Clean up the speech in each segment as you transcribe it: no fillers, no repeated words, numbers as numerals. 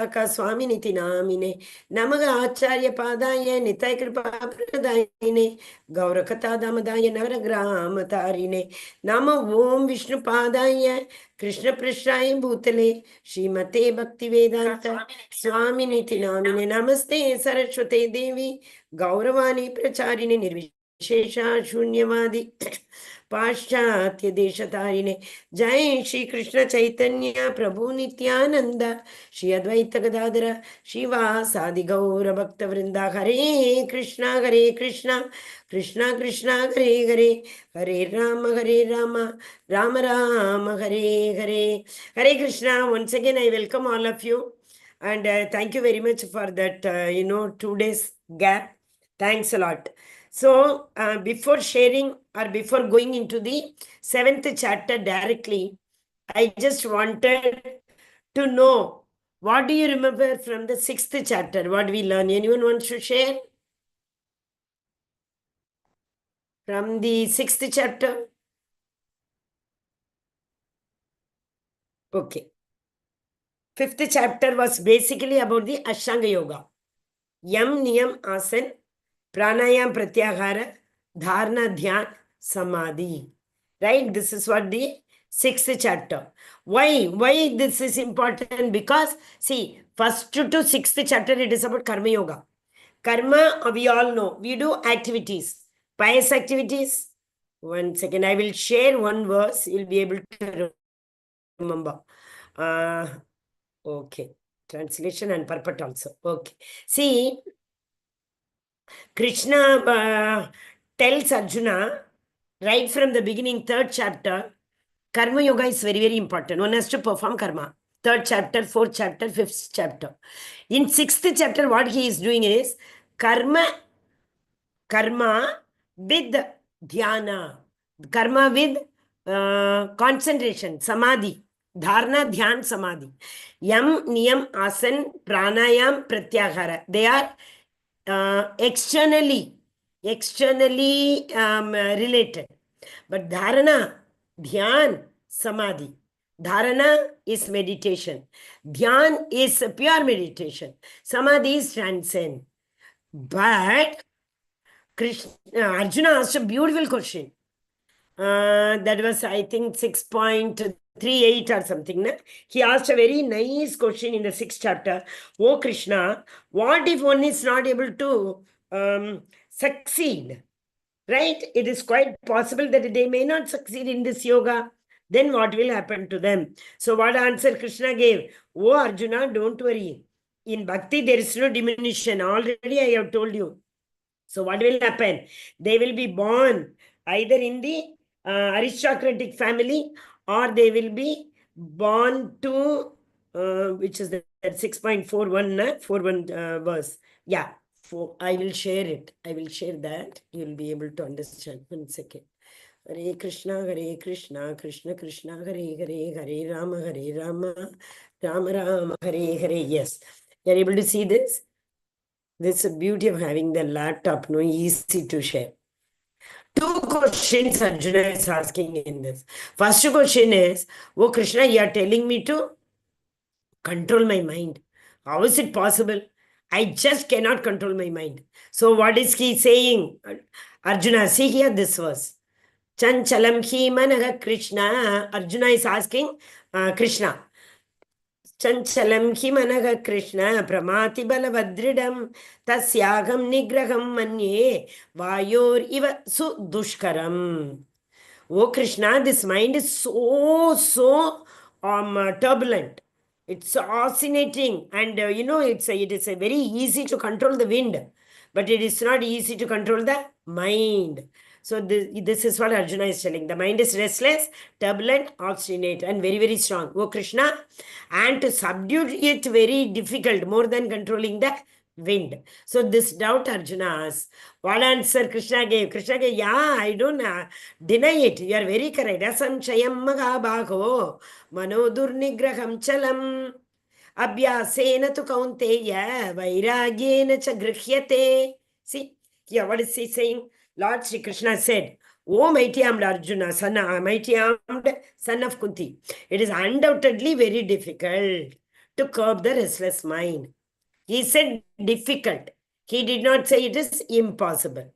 स्वामिनिति नामिने नमः आचार्य पादाय निताय कृपा प्रदायिने गौरकथादामदाय नवरग्रामतारिणे नमो ओम विष्णु पादाय कृष्ण पृष्ठाय भूतले श्रीमते भक्ति वेदांत स्वामिनिति नामिने नमस्ते सरस्वते देवी गौरवाणी प्रचारिणे निर्विशेषा शून्यवादी पाश्चात्य देशतारिणे जय श्री कृष्ण चैतन्य प्रभु नित्यानंद श्री अद्वैत गदाधर श्रीवासादि गौर भक्त वृंदा हरे Krishna Krishna Krishna Hare Hare Hare Ram Ram Ram Hare Hare Hare Krishna. Once again I welcome all of you and thank you very much for that 2 days gap. Thanks a lot. So before sharing or before going into the 7th chapter directly, I just wanted to know, what do you remember from the 6th chapter? What we learn? Anyone wants to share? From the 6th chapter? Okay. 5th chapter was basically about the Ashtanga Yoga. Yam, Niyam, Asan, Pranayam, Pratyahara, Dharana, Dhyan, Samadhi. Right? This is what the 6th chapter. Why this is important? Because, see, 1st to 6th chapter, it is about Karma Yoga. Karma, we all know, we do activities, pious activities. 1 second, I will share one verse, you'll be able to remember. Okay, translation and purport also. Okay, see, Krishna tells Arjuna, right from the beginning, 3rd chapter, Karma Yoga is very, very important. One has to perform karma. 3rd chapter, 4th chapter, 5th chapter. In 6th chapter, what he is doing is karma with dhyana. Karma with concentration, samadhi. Dharana, dhyan, samadhi. Yam, niyam, asan, pranayam, pratyahara. They are externally related. But dharana, dhyan, samadhi. Dharana is meditation. Dhyan is pure meditation. Samadhi is transcend. But Arjuna asked a beautiful question. That was, I think, 6.38 or something. Na? He asked a very nice question in the 6th chapter. Oh Krishna, what if one is not able to succeed? Right? It is quite possible that they may not succeed in this yoga. Then what will happen to them? So what answer Krishna gave? Oh Arjuna, don't worry. In bhakti, there is no diminution. Already I have told you. So what will happen? They will be born either in the aristocratic family, or they will be born to, which is the 6.41, 41 verse. Yeah, I will share it. I will share that. You will be able to understand. 1 second. Hare Krishna, Krishna Krishna, Hare Hare, Hare Rama, Rama Rama, Hare Hare. Yes. You are able to see this? This is the beauty of having the laptop, no, easy to share. 2 questions Arjuna is asking in this. First question is, oh Krishna, you are telling me to control my mind. How is it possible? I just cannot control my mind. So what is he saying? Arjuna, see here this verse. Chanchalam hi manaha Krishna. Arjuna is asking Krishna. Chanchalam hi manaha Krishna pramati balavadridam tasyagam nigraham manye vayor iva sudushkaram. Oh Krishna, this mind is so turbulent. It's oscillating, and it is a very easy to control the wind, but it is not easy to control the mind. So this is what Arjuna is telling. The mind is restless, turbulent, obstinate, and very, very strong. Oh Krishna, and to subdue it very difficult, more than controlling the wind. So this doubt Arjuna asks. What answer Krishna gave? Krishna gave, yeah, I don't deny it. You are very correct. Asamshayam magabhago manodurnigraham chalam abhyasena tu kaunteya vairagyena cha grihyate. See, here what is he saying? Lord Sri Krishna said, O mighty armed Arjuna, mighty armed son of Kunti, it is undoubtedly very difficult to curb the restless mind. He said difficult. He did not say it is impossible.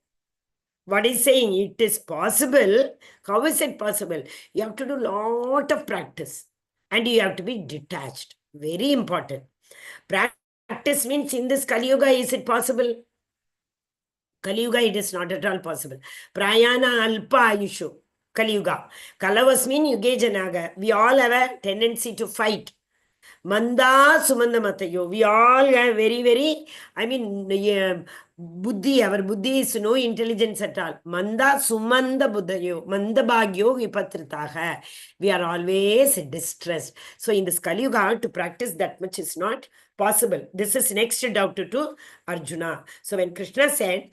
What is saying? It is possible. How is it possible? You have to do lot of practice and you have to be detached. Very important. Practice means in this Kali Yuga, is it possible? Kali Yuga, it is not at all possible. Prayana Alpa Ayushu. Kali Yuga. Kalavasmin Yuge Janaga. We all have a tendency to fight. Manda Sumanda Matayo. We all have very, Buddhi, our Buddhi is no intelligence at all. Manda Sumanda Buddhayo. Manda Bhagyo Vipatritaha. We are always distressed. So in this Kali Yuga, to practice that much is not possible. This is next doubt to Arjuna. So when Krishna said,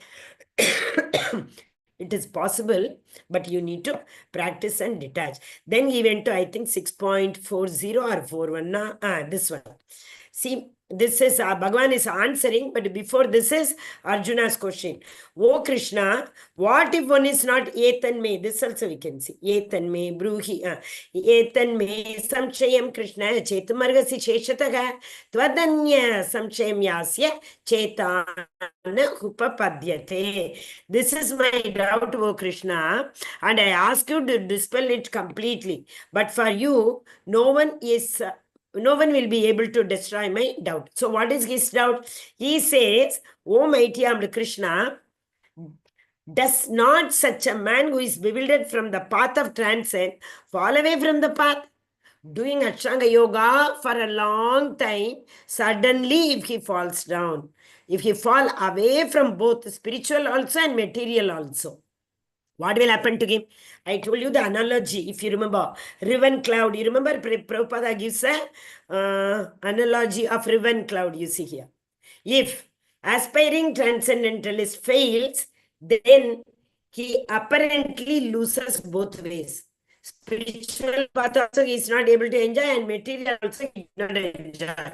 it is possible, but you need to practice and detach. Then he went to, I think, 6.40 or 41. This one. See, this is Bhagavan is answering, but before this is Arjuna's question. Oh Krishna, what if one is not Etan me? This also we can see. Etan me, Bruhi. Etan me, Samchayam Krishna, Chetumargasi Sheshataga, Twadanya Samchayam Yasya, Chetana Upapadyate. This is my doubt, oh Krishna, and I ask you to dispel it completely. But for you, no one will be able to destroy my doubt. So what is his doubt? He says, O mighty armed Krishna, does not such a man who is bewildered from the path of transcend fall away from the path? Doing Ashtanga Yoga for a long time, suddenly if he falls down, if he fall away from both spiritual also and material also, what will happen to him? I told you the analogy, if you remember, riven cloud. You remember Prabhupada gives a analogy of riven cloud, you see here. If aspiring transcendentalist fails, then he apparently loses both ways. Spiritual path also he is not able to enjoy and material also he cannot enjoy.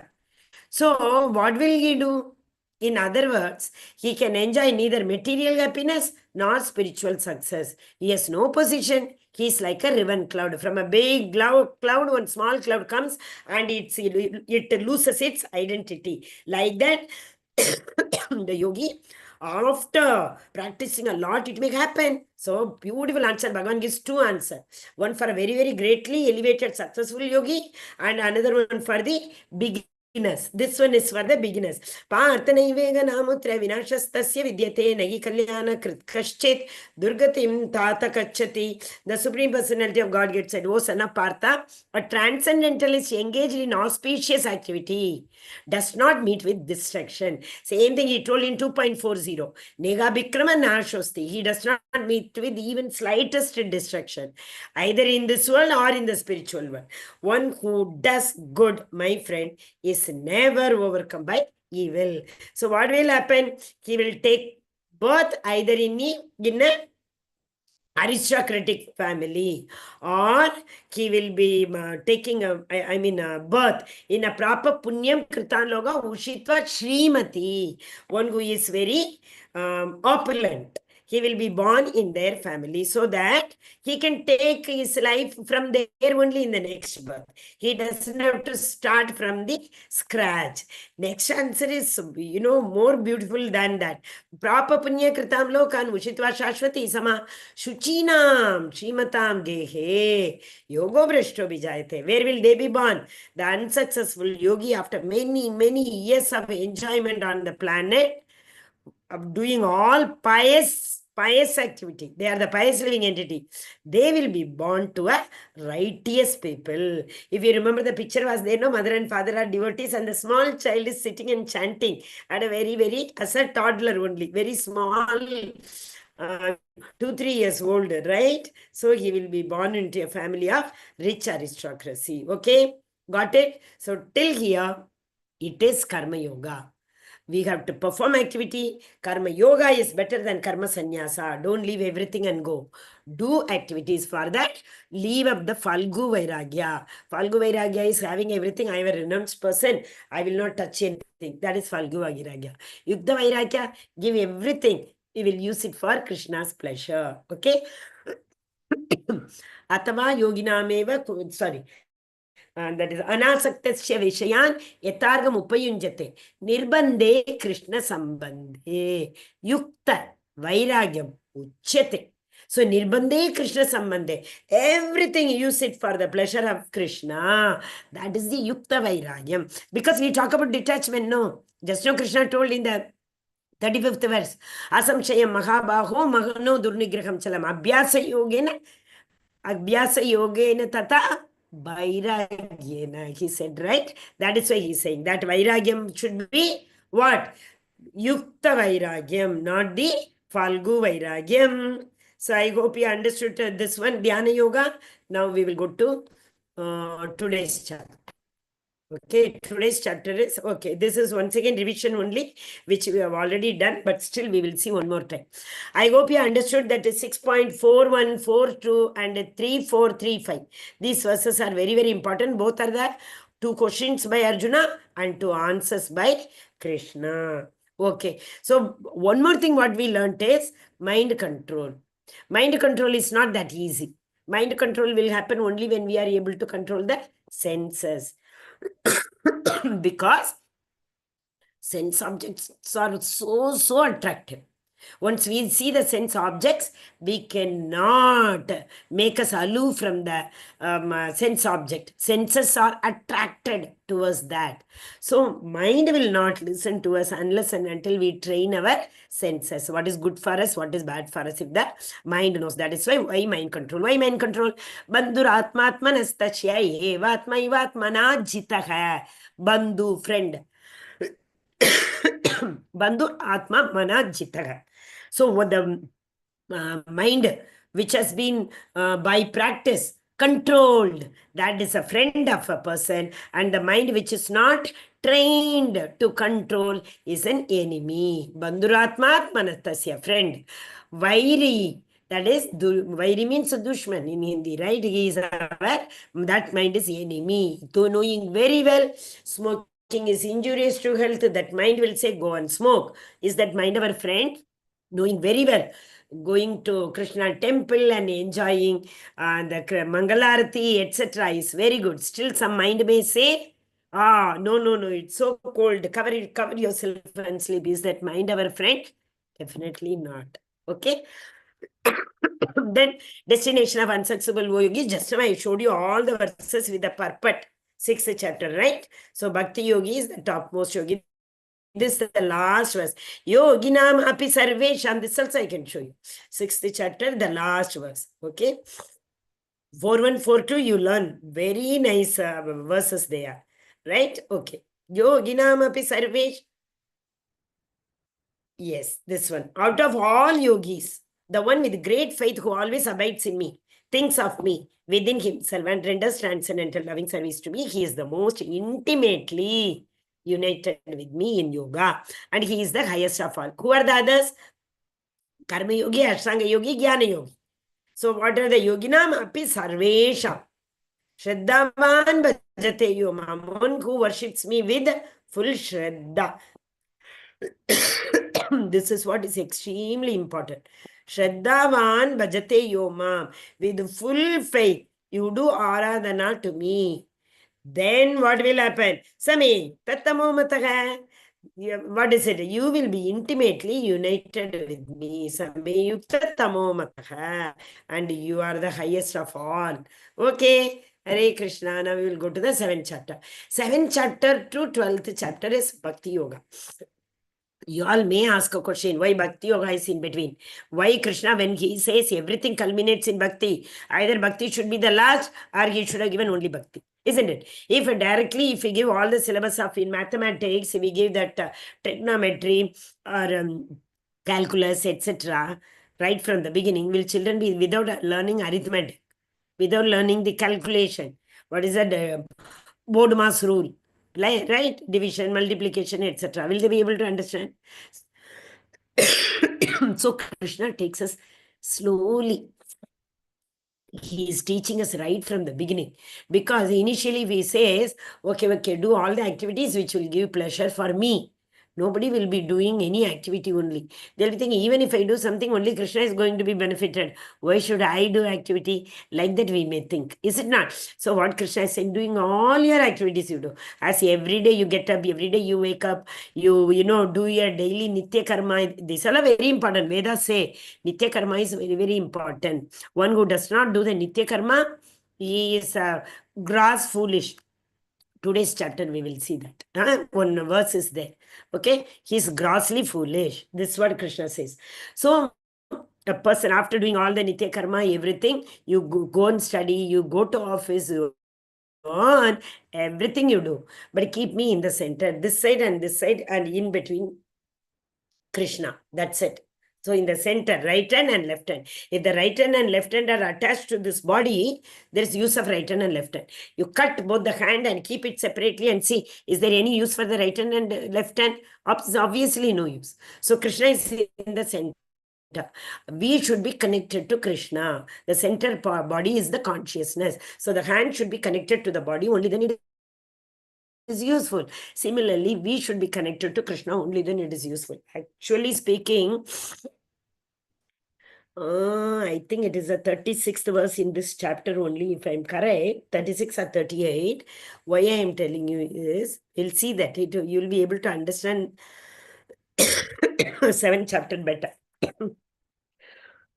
So what will he do? In other words, he can enjoy neither material happiness nor spiritual success. He has no position. He is like a riven cloud. From a big cloud, one small cloud comes and it loses its identity. Like that, the yogi, after practicing a lot, it may happen. So beautiful answer. Bhagavan gives two answers. One for a very greatly elevated, successful yogi, and another one for the beginner. This one is for the beginners. Parthanaive namutra vinashastasya vidyate nagi kalyana krit kaschit durgatim tata kachati. The Supreme Personality of Godhead said, O son of Partha, a transcendentalist engaged in auspicious activity does not meet with distraction. Same thing he told in 2.40. Nega Bikrama Nashosti. He does not meet with even slightest distraction, either in this world or in the spiritual world. One who does good, my friend, is never overcome by evil. So what will happen? He will take birth either in a aristocratic family, or he will be taking a birth in a proper punyam kritan loga ushitva shrimati, one who is very opulent. He will be born in their family so that he can take his life from there only in the next birth. He doesn't have to start from the scratch. Next answer is, more beautiful than that. Proper punya kritam lokan ushitva shashwati sama shuchinam shrimatam gehe yogo brashto vijayate. Where will they be born? The unsuccessful yogi, after many years of enjoyment on the planet, of doing all pious activity. They are the pious living entity. They will be born to a righteous people. If you remember, the picture was there, no? Mother and father are devotees and the small child is sitting and chanting at a very, as a toddler only, very small, 2-3 years old, right? So he will be born into a family of rich aristocracy. Okay, got it? So till here, it is Karma Yoga. We have to perform activity. Karma Yoga is better than Karma Sannyasa. Don't leave everything and go. Do activities. For that, leave up the Falgu Vairagya. Falgu Vairagya is having everything. I am a renounced person. I will not touch anything. That is Falgu Vairagya. Yuddha Vairagya, give everything. We will use it for Krishna's pleasure. Okay? Atama Yoginameva, sorry. that is anasaktasya vishayan yatargam upayunjate nirbandhe krishna sambandhe yukta vairagyam uchyate. So nirbandhe krishna sambandhe, everything use it for the pleasure of Krishna. That is the yukta vairagyam. Because we talk about detachment, no. Just now Krishna told in the 35th verse, asamshayam mahabaho mahano durnigraham chalam abhyasa yogena tata vairagyena. He said, right? That is why he's saying that vairagyam should be what? Yukta vairagyam, not the falgu vairagyam. So I hope you understood this one, Dhyana Yoga. Now we will go to today's chapter. Okay, today's chapter is, okay, this is once again revision only, which we have already done, but still we will see one more time. I hope you understood that is 6.4142 and 3435. These verses are very, very important. Both are the 2 questions by Arjuna and 2 answers by Krishna. Okay, so one more thing what we learned is mind control. Mind control is not that easy. Mind control will happen only when we are able to control the senses. Because sense objects are so attractive. Once we see the sense objects, we cannot make us aloof from the sense object. Senses are attracted towards that. So mind will not listen to us unless and until we train our senses. What is good for us, what is bad for us, if the mind knows. That is why mind control. Why mind control? Bandhur atmatmanastachya evatma ivatmana jitaha. Bandhu, friend. Bandhu atma mana jitaha. So what the mind which has been by practice controlled, that is a friend of a person, and the mind which is not trained to control is an enemy. Bandhuratma atmanatasya, friend. Vairi, that is, Vairi means dushman in Hindi, right? He is aware that mind is enemy. Though knowing very well, smoking is injurious to health, that mind will say, go and smoke. Is that mind our friend? Knowing very well, going to Krishna temple and enjoying the Mangalarati, etc. is very good. Still some mind may say, no, it's so cold. Cover yourself and sleep. Is that mind our friend? Definitely not. Okay. Then destination of unsuccessful yogi. Just now I showed you all the verses with the purport. 6th chapter, right? So Bhakti Yogi is the topmost yogi. This is the last verse. Yoginam api sarvesham. This also I can show you. 6th chapter, the last verse. Okay. 4142 you learn. Very nice verses there. Right? Okay. Yoginam api sarvesh. Yes, this one. Out of all yogis, the one with great faith who always abides in me, thinks of me within himself and renders transcendental loving service to me, he is the most intimately united with me in yoga. And he is the highest of all. Who are the others? Karma yogi, Ashtanga yogi, Jnana yogi. So what are the yoginam? Api sarvesha. Shraddhavan bhajate yomam. One who worships me with full shraddha. This is what is extremely important. Shraddhavan bhajate yomam. With full faith, you do aradhana to me. Then what will happen? Same tattamo mataha. What is it? You will be intimately united with me. Samyukta tamo mataha. And you are the highest of all. Okay. Hare Krishna. Now we will go to the 7th chapter. 7th chapter to 12th chapter is Bhakti Yoga. You all may ask a question, why Bhakti Yoga is in between? Why Krishna, when he says everything culminates in Bhakti, either Bhakti should be the last or he should have given only Bhakti, isn't it? If we give all the syllabus of in mathematics, we give that trigonometry or calculus, etc., right from the beginning, will children be without learning arithmetic, without learning the calculation? What is that board mass rule? Right? Division, multiplication, etc. Will they be able to understand? So Krishna takes us slowly. He is teaching us right from the beginning. Because initially we says, okay, do all the activities which will give pleasure for me. Nobody will be doing any activity only. They'll be thinking, even if I do something, only Krishna is going to be benefited. Why should I do activity? Like that we may think. Is it not? So what Krishna is saying, doing all your activities you do. As every day you get up, every day you wake up, you do your daily Nitya Karma. These are very important. Vedas say Nitya Karma is very, very important. One who does not do the Nitya Karma, he is gross foolish. Today's chapter we will see that. One verse is there. Okay, he's grossly foolish. This is what Krishna says. So a person, after doing all the Nitya Karma, everything, you go and study, you go to office, you earn, everything you do. But keep me in the center, this side, and in between Krishna. That's it. So in the center, right hand and left hand. If the right hand and left hand are attached to this body, there is use of right hand and left hand. You cut both the hand and keep it separately and see, is there any use for the right hand and left hand? Obviously no use. So Krishna is in the center. We should be connected to Krishna. The center body is the consciousness. So the hand should be connected to the body, only then it is useful. Similarly, we should be connected to Krishna, only then it is useful. Actually speaking, I think it is the 36th verse in this chapter only, if I'm correct, 36 or 38. Why I am telling you is, you'll see that you'll be able to understand 7th chapter better.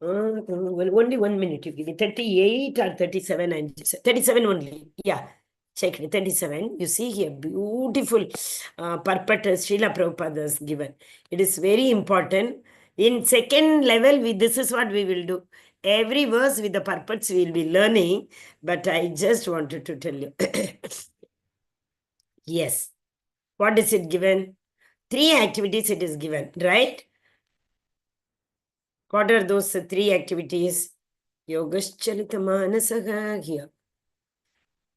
Well, only 1 minute you give me. 38 or 37, 37 only. Yeah, check it, 37. You see here, beautiful purport Srila Prabhupada has given. It is very important. In second level, this is what we will do. Every verse with the purports we will be learning, but I just wanted to tell you. Yes. What is it given? 3 activities it is given, right? What are those 3 activities? Yogaschalitamaanasaha here.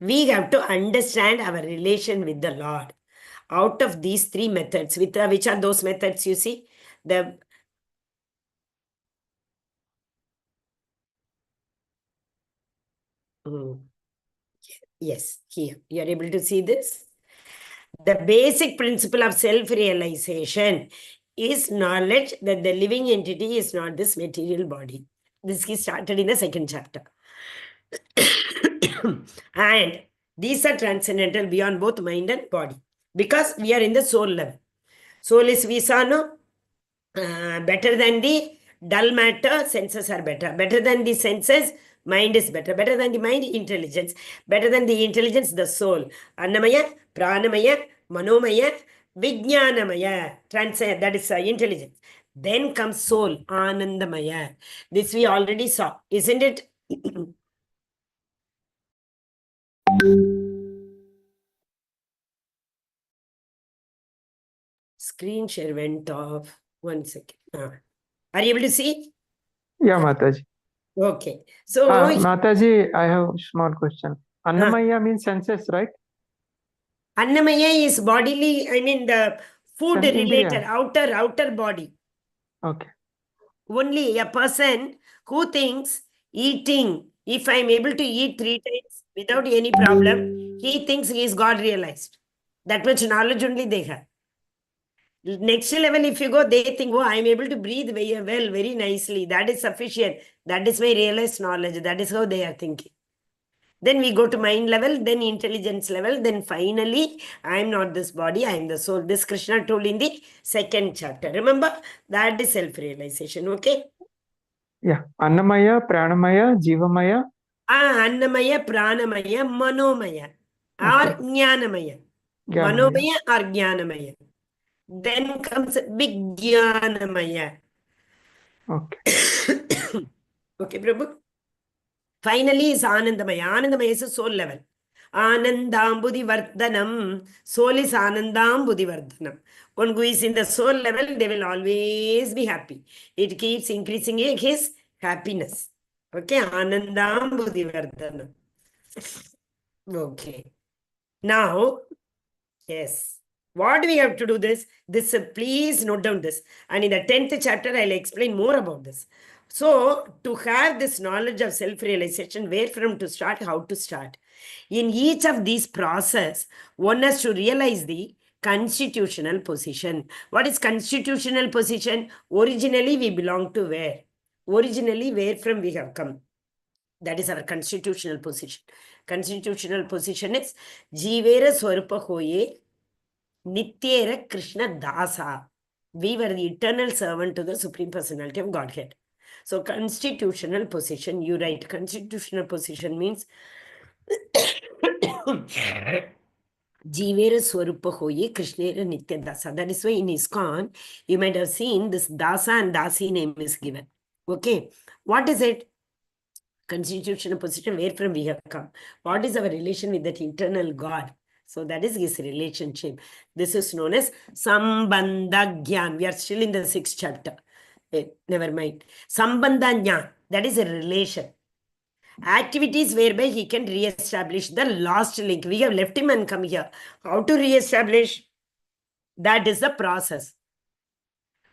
We have to understand our relation with the Lord. Out of these 3 methods, which are those methods you see? Yes, here. You are able to see this? The basic principle of self-realization is knowledge that the living entity is not this material body. This is started in the 2nd chapter. And these are transcendental beyond both mind and body. Because we are in the soul level. Soul is Visano, better than the dull matter, senses are better. Better than the senses, mind is better. Better than the mind, intelligence. Better than the intelligence, the soul. Annamaya, Pranamaya, Manomaya, Vijnanamaya. That is intelligence. Then comes soul, Anandamaya. This we already saw, isn't it? Screen share went off. 1 second. Are you able to see? Yeah, Mataji. Okay. So, Mataji, I have a small question. Annamaya means senses, right? Annamaya is bodily, I mean the food related, outer body. Okay. Only a person who thinks eating, if I'm able to eat 3 times without any problem, he thinks he is God realized. That much knowledge only they have. Next level, if you go, they think, oh, I'm able to breathe very well, very nicely. That is sufficient. That is my realized knowledge. That is how they are thinking. Then we go to mind level, then intelligence level, then finally, I am not this body, I am the soul. This Krishna told in the 2nd chapter. Remember, that is self-realization, okay? Yeah. Annamaya, Pranamaya, Jivamaya. Annamaya, Pranamaya, Manomaya, or Jnanamaya. Manomaya or Jnanamaya. Then comes Vijnanamaya. Okay. Okay, Prabhu? Finally is Anandamaya. Anandamaya is a soul level. Anandambudhi Vardhanam. Soul is Anandambudhi Vardhanam. One who is in the soul level, they will always be happy. It keeps increasing his happiness. Okay, Anandambudhi Vardhanam. Okay. Now, yes. What do we have to do this? Please note down this. And in the 10th chapter, I'll explain more about this. So, to have this knowledge of self-realization, where from to start, how to start. In each of these process, one has to realize the constitutional position. What is constitutional position? Originally we belong to where? Originally where from we have come? That is our constitutional position. Constitutional position is Jivera Swarupa Hoye Nityera Krishna Dasa. We were the eternal servant to the Supreme Personality of Godhead. So constitutional position, you write constitutional position means Jivera Swarupa Hoye Krishnera Nitya Dasa. That is why in ISKCON, you might have seen this Dasa and Dasi name is given. Okay. What is it? Constitutional position, where from we have come. What is our relation with that eternal God? So that is his relationship. This is known as Sambandha Gyan. We are still in the 6th chapter. Never mind. Sambandha Jnana, that is a relation. Activities whereby he can re-establish the lost link. We have left him and come here. How to re-establish? That is the process.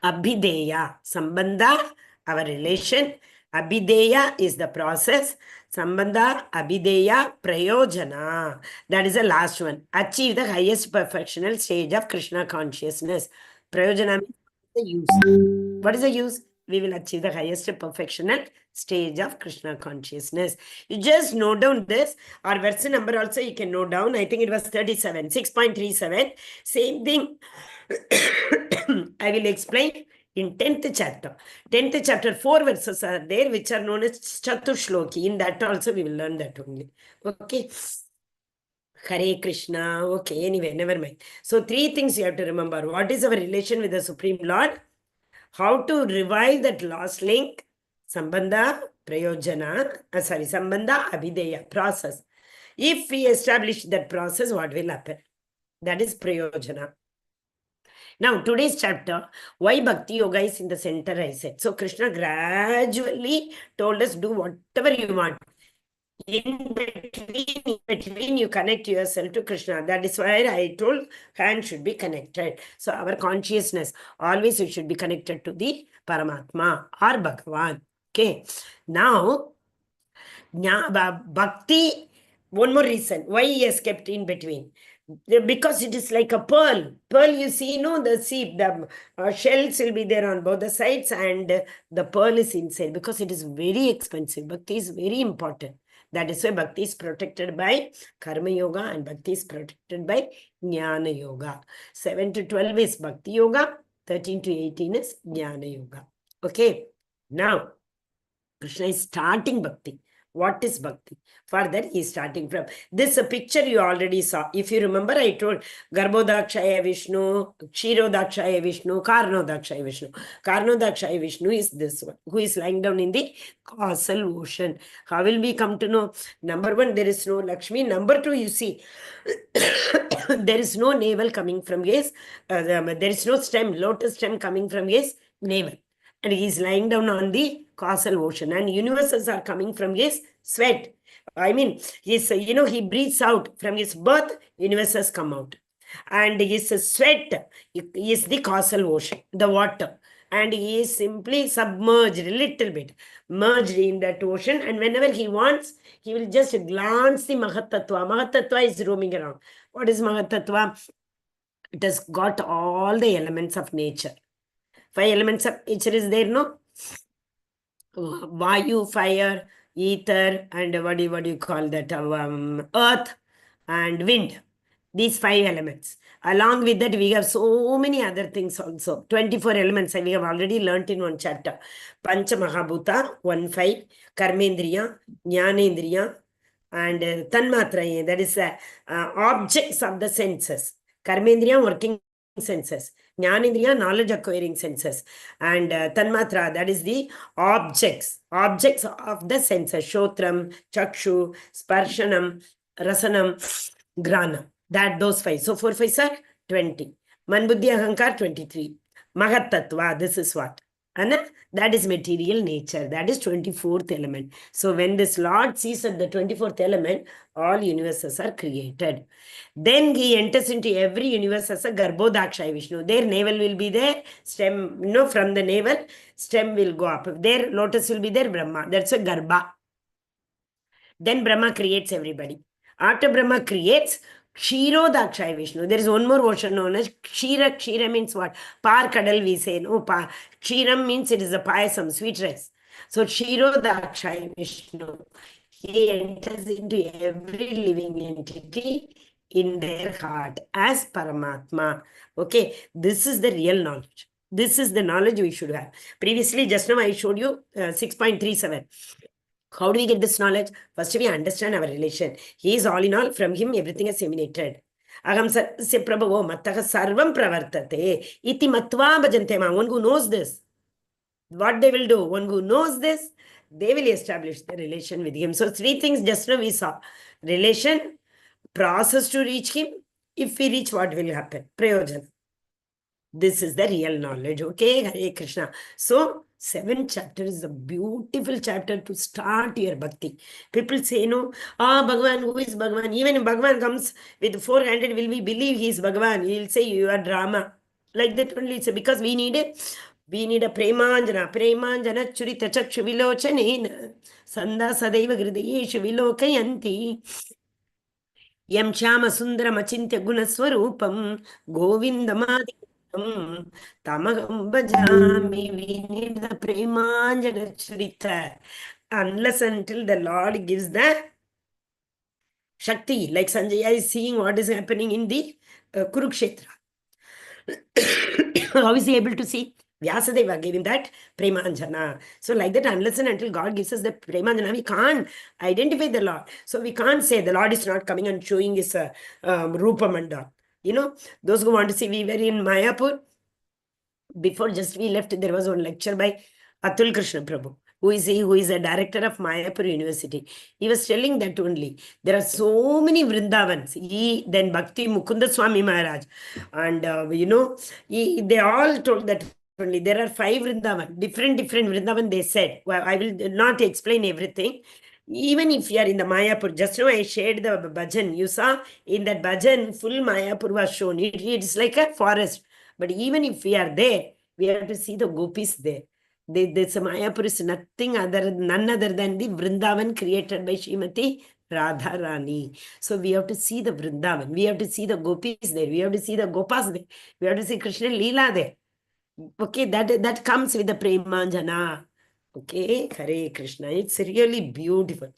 Abhideya, Sambandha, our relation. Abhideya is the process. Sambandha, Abhideya, Prayojana. That is the last one. Achieve the highest perfectional stage of Krishna consciousness. Prayojana means the use. What is the use? We will achieve the highest perfectional stage of Krishna consciousness. You just note down this. Our verse number also you can note down. I think it was 37, 6.37. Same thing. I will explain in 10th chapter. 10th chapter, 4 verses are there which are known as Chatushloki. In that also we will learn that only. Okay. Hare Krishna. Okay, anyway, never mind. So 3 things you have to remember. What is our relation with the Supreme Lord? How to revive that lost link? Sambandha, Prayojana, Sambandha, Abhideya, process. If we establish that process, what will happen? That is Prayojana. Now, today's chapter, why Bhakti Yoga is in the center, I said. So, Krishna gradually told us, do whatever you want. In between, you connect yourself to Krishna. That is why I told hand should be connected. So, our consciousness, always it should be connected to the Paramatma or Bhagavan. Okay. Now, Bhakti, one more reason why he has kept in between. Because it is like a pearl. Pearl, you see, the shells will be there on both the sides and the pearl is inside because it is very expensive. Bhakti is very important. That is why Bhakti is protected by Karma Yoga and Bhakti is protected by Jnana Yoga. 7 to 12 is Bhakti Yoga, 13 to 18 is Jnana Yoga. Okay, now Krishna is starting Bhakti. What is Bhakti? Further, he is starting from this picture you already saw. If you remember, I told Garbhodakshaya Vishnu, Kshirodakshaya Vishnu, Karnodakshaya Vishnu. Karnodakshaya Vishnu is this one, who is lying down in the causal ocean. How will we come to know? Number 1, there is no Lakshmi. Number 2, you see, there is no navel coming from his, there is no stem, lotus stem coming from his navel. And he is lying down on the causal ocean and universes are coming from his sweat. I mean, he breathes out from his birth, universes come out. And his sweat is the causal ocean, the water. And he is simply submerged a little bit, merged in that ocean. And whenever he wants, he will just glance the Mahatattva. Mahatattva is roaming around. What is Mahatattva? It has got all the elements of nature. 5 elements of nature is there, no? Vayu, fire, ether, and what do you call that? Earth and wind. These 5 elements. Along with that, we have so many other things also. 24 elements we have already learnt in one chapter. Pancha Mahabhuta, 1-5, Karmendriya, Jnanendriya, and Tanmatra, that is objects of the senses. Karmendriya, working senses. Jnanendriya, knowledge acquiring senses. And Tanmatra, that is the objects of the senses. Shotram, Chakshu, Sparshanam, Rasanam, Granam. Those 5. So 4 5s are 20. Manbuddhi Ahankar 23. Mahatattva, this is what? And that is material nature. That is 24th element. So when this Lord sees at the 24th element, all universes are created. Then he enters into every universe as a Garbhodakshaya Vishnu. Their navel will be there, stem, from the navel, stem will go up. Their lotus will be there, Brahma. That's a Garbha. Then Brahma creates everybody. After Brahma creates, Kshirodakshaya Vishnu. There is one more version known as Kshira. Kshira means what? Par kadal we say. No, Kshiram means it is a payasam, sweet rice. So Kshirodakshaya Vishnu. He enters into every living entity in their heart as Paramatma. Okay, this is the real knowledge. This is the knowledge we should have. Previously, just now I showed you 6.37. How do we get this knowledge? First, we understand our relation. He is all in all. From him, everything is emanated. Aham sarvasya prabhavo mattaha sarvam pravartate iti matva bhajante ma. One who knows this, what they will do? One who knows this, they will establish the relation with him. So, three things just now we saw. Relation, process to reach him. If we reach, what will happen? Prayojan. This is the real knowledge. Okay, Hare Krishna. So, 7th chapter is a beautiful chapter to start your bhakti. People say, no, Bhagavan, who is Bhagavan? Even if Bhagavan comes with 400, will we believe he is Bhagavan? He will say, you are drama. Like that only. So, because we need a premanjana churita chakshu vilochanena sanda sadaiva hridayeshu vilokayanti yam shama sundaram achintya gunaswarupam govindamadi tamagam bhajami. We need the premanjana churita. Unless until the Lord gives the Shakti, like Sanjaya is seeing what is happening in the Kurukshetra. How is he able to see? Vyasadeva gave him that Premanjana. So, like that, unless and until God gives us the Premanjana, we can't identify the Lord. So, we can't say the Lord is not coming and showing his Rupamanda. You know, those who want to see, we were in Mayapur. Before just we left, there was one lecture by Atul Krishna Prabhu. Who is he? Who is a director of Mayapur University. He was telling that only. There are so many Vrindavans. Then Bhakti Mukunda Swami Maharaj. And, they all told that only. There are 5 Vrindavan. Different Vrindavan they said. Well, I will not explain everything. Even if you are in the Mayapur, just now I shared the bhajan. You saw in that bhajan, full Mayapur was shown. It's like a forest. But even if we are there, we have to see the gopis there. This Mayapur is none other than the Vrindavan created by Srimati Radha Rani. So we have to see the Vrindavan. We have to see the gopis there. We have to see the gopas there. We have to see Krishna Leela there. Okay, that comes with the Premanjana. Okay, Hare Krishna. It's really beautiful.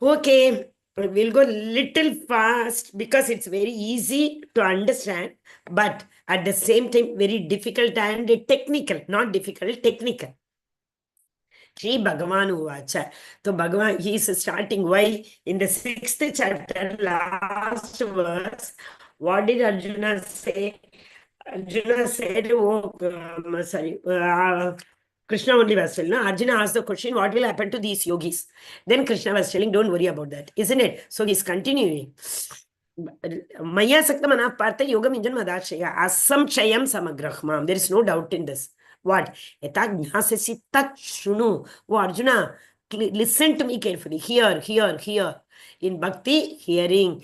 Okay, we'll go little fast because it's very easy to understand, but at the same time, very difficult and technical. Not difficult, technical. Shri Bhagavan Uvacha. So Bhagavan, he is starting. Why? In the 6th chapter, last verse, what did Arjuna say? Arjuna said, Krishna only was telling. No? Arjuna asked the question, what will happen to these yogis? Then Krishna was telling, don't worry about that. Isn't it? So he's continuing. Maya Sakta Manah Partha Yoga Minjan Madashaya Asam Chayam Samagrahmam. There is no doubt in this. What? Etagnasasi tat shunu. Oh, Arjuna, listen to me carefully. Hear. In bhakti, hearing.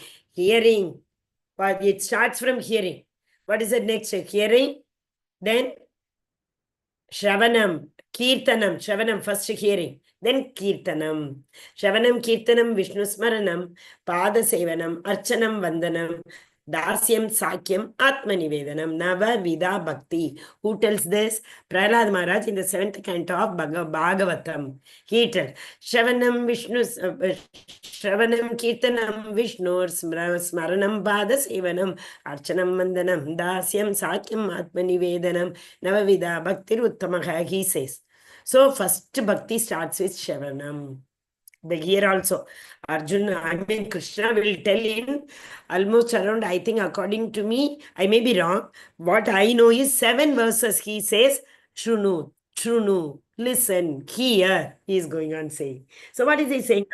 But it starts from hearing. What is the next? Hearing. Then Shravanam, Kirtanam. Shravanam, first hearing. Then Kirtanam. Shravanam, Kirtanam, Vishnu Smaranam, Pada Sevanam, Archanam, Vandanam, Dasyam, Sakyam, Atmanivedanam, Nava Vida Bhakti. Who tells this? Prahlad Maharaj in the 7th canto of Bhagavatam. He tells Shravanam, Shravanam, Kirtanam, Vishnu Smaranam, Pada Sevanam, Archanam, Vandanam, Dasyam, Sakyam, Atmanivedanam, Nava Vida Bhakti Uttamaha. He says. So, first bhakti starts with Shravanam. Here also, Krishna will tell in almost around, I think, according to me, I may be wrong. What I know is 7 verses. He says, Shrunu, listen, hear. He is going on saying. So, what is he saying?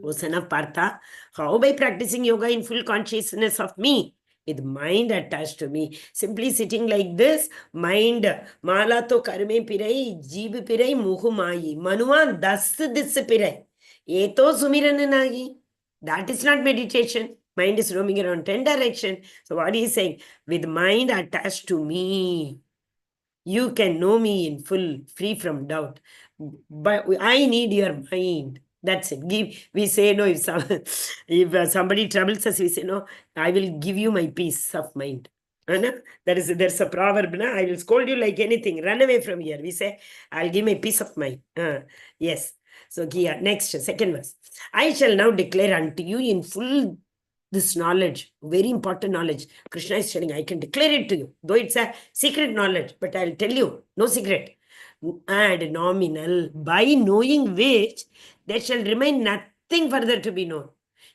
O son of Partha, how by practicing yoga in full consciousness of me, with mind attached to me, simply sitting like this, mind, mala to karme pirai, jeeb pirai, muhu mayi, manuan das dis pirai, eto sumirananagi. That is not meditation. Mind is roaming around 10 directions. So what he is saying, with mind attached to me, you can know me in full, free from doubt. But I need your mind. That's it. We say no, if somebody troubles us, we say no, I will give you my peace of mind. There's a proverb, na? I will scold you like anything. Run away from here. We say, I'll give my peace of mind. Yes. So here, next, second verse. I shall now declare unto you in full this knowledge, very important knowledge. Krishna is telling, I can declare it to you, though it's a secret knowledge, but I'll tell you, no secret. And nominal, by knowing which there shall remain nothing further to be known.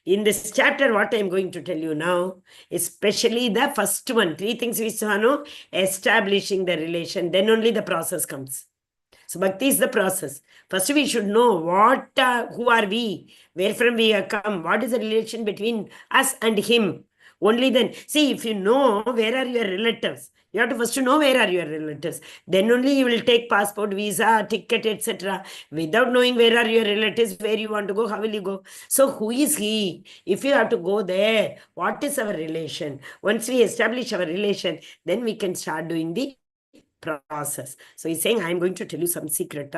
In this chapter, what I'm going to tell you now, especially the first one, three things we saw, no? Establishing the relation, then only the process comes. So bhakti is the process. First we should know who are we, where from we have come, what is the relation between us and him. Only then, see, if you know where are your relatives, you have to first know where are your relatives. Then only you will take passport, visa, ticket, etc. Without knowing where are your relatives, where you want to go, how will you go? So who is he? If you have to go there, what is our relation? Once we establish our relation, then we can start doing the process. So he's saying, I'm going to tell you some secret,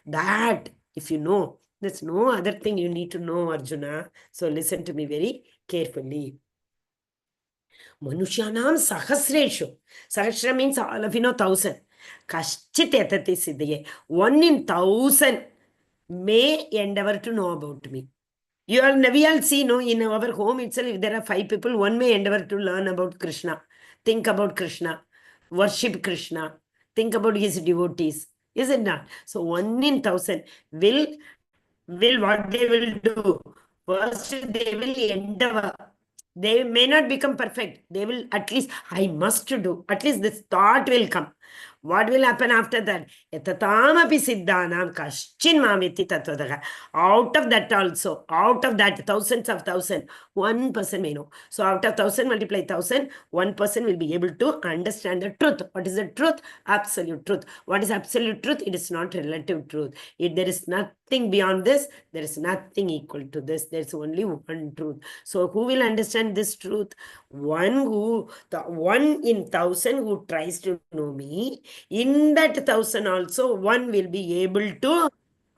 that if you know, there's no other thing you need to know, Arjuna. So listen to me very carefully. Manushyanam sahasreshu. Sahasra means all of you know 1,000. Kashchit yatati siddhaye. 1 in 1,000 may endeavor to know about me. We all see, no, in our home itself, if there are 5 people, one may endeavor to learn about Krishna, think about Krishna, worship Krishna, think about his devotees. Is it not? So 1 in 1,000 will what they will do? First, they will endeavor. They may not become perfect. They will at least, I must do. At least this thought will come. What will happen after that? Etatamapi siddhanam kaschin mamiti tatvadaha. Out of that also, out of that thousands of thousand, 1 person may know. So out of 1,000 multiply 1,000, 1 person will be able to understand the truth. What is the truth? Absolute truth. What is absolute truth? It is not relative truth. There is nothing beyond this. There is nothing equal to this. There's only one truth. So who will understand this truth? The 1 in 1,000 who tries to know me, in that 1,000 also, 1 will be able to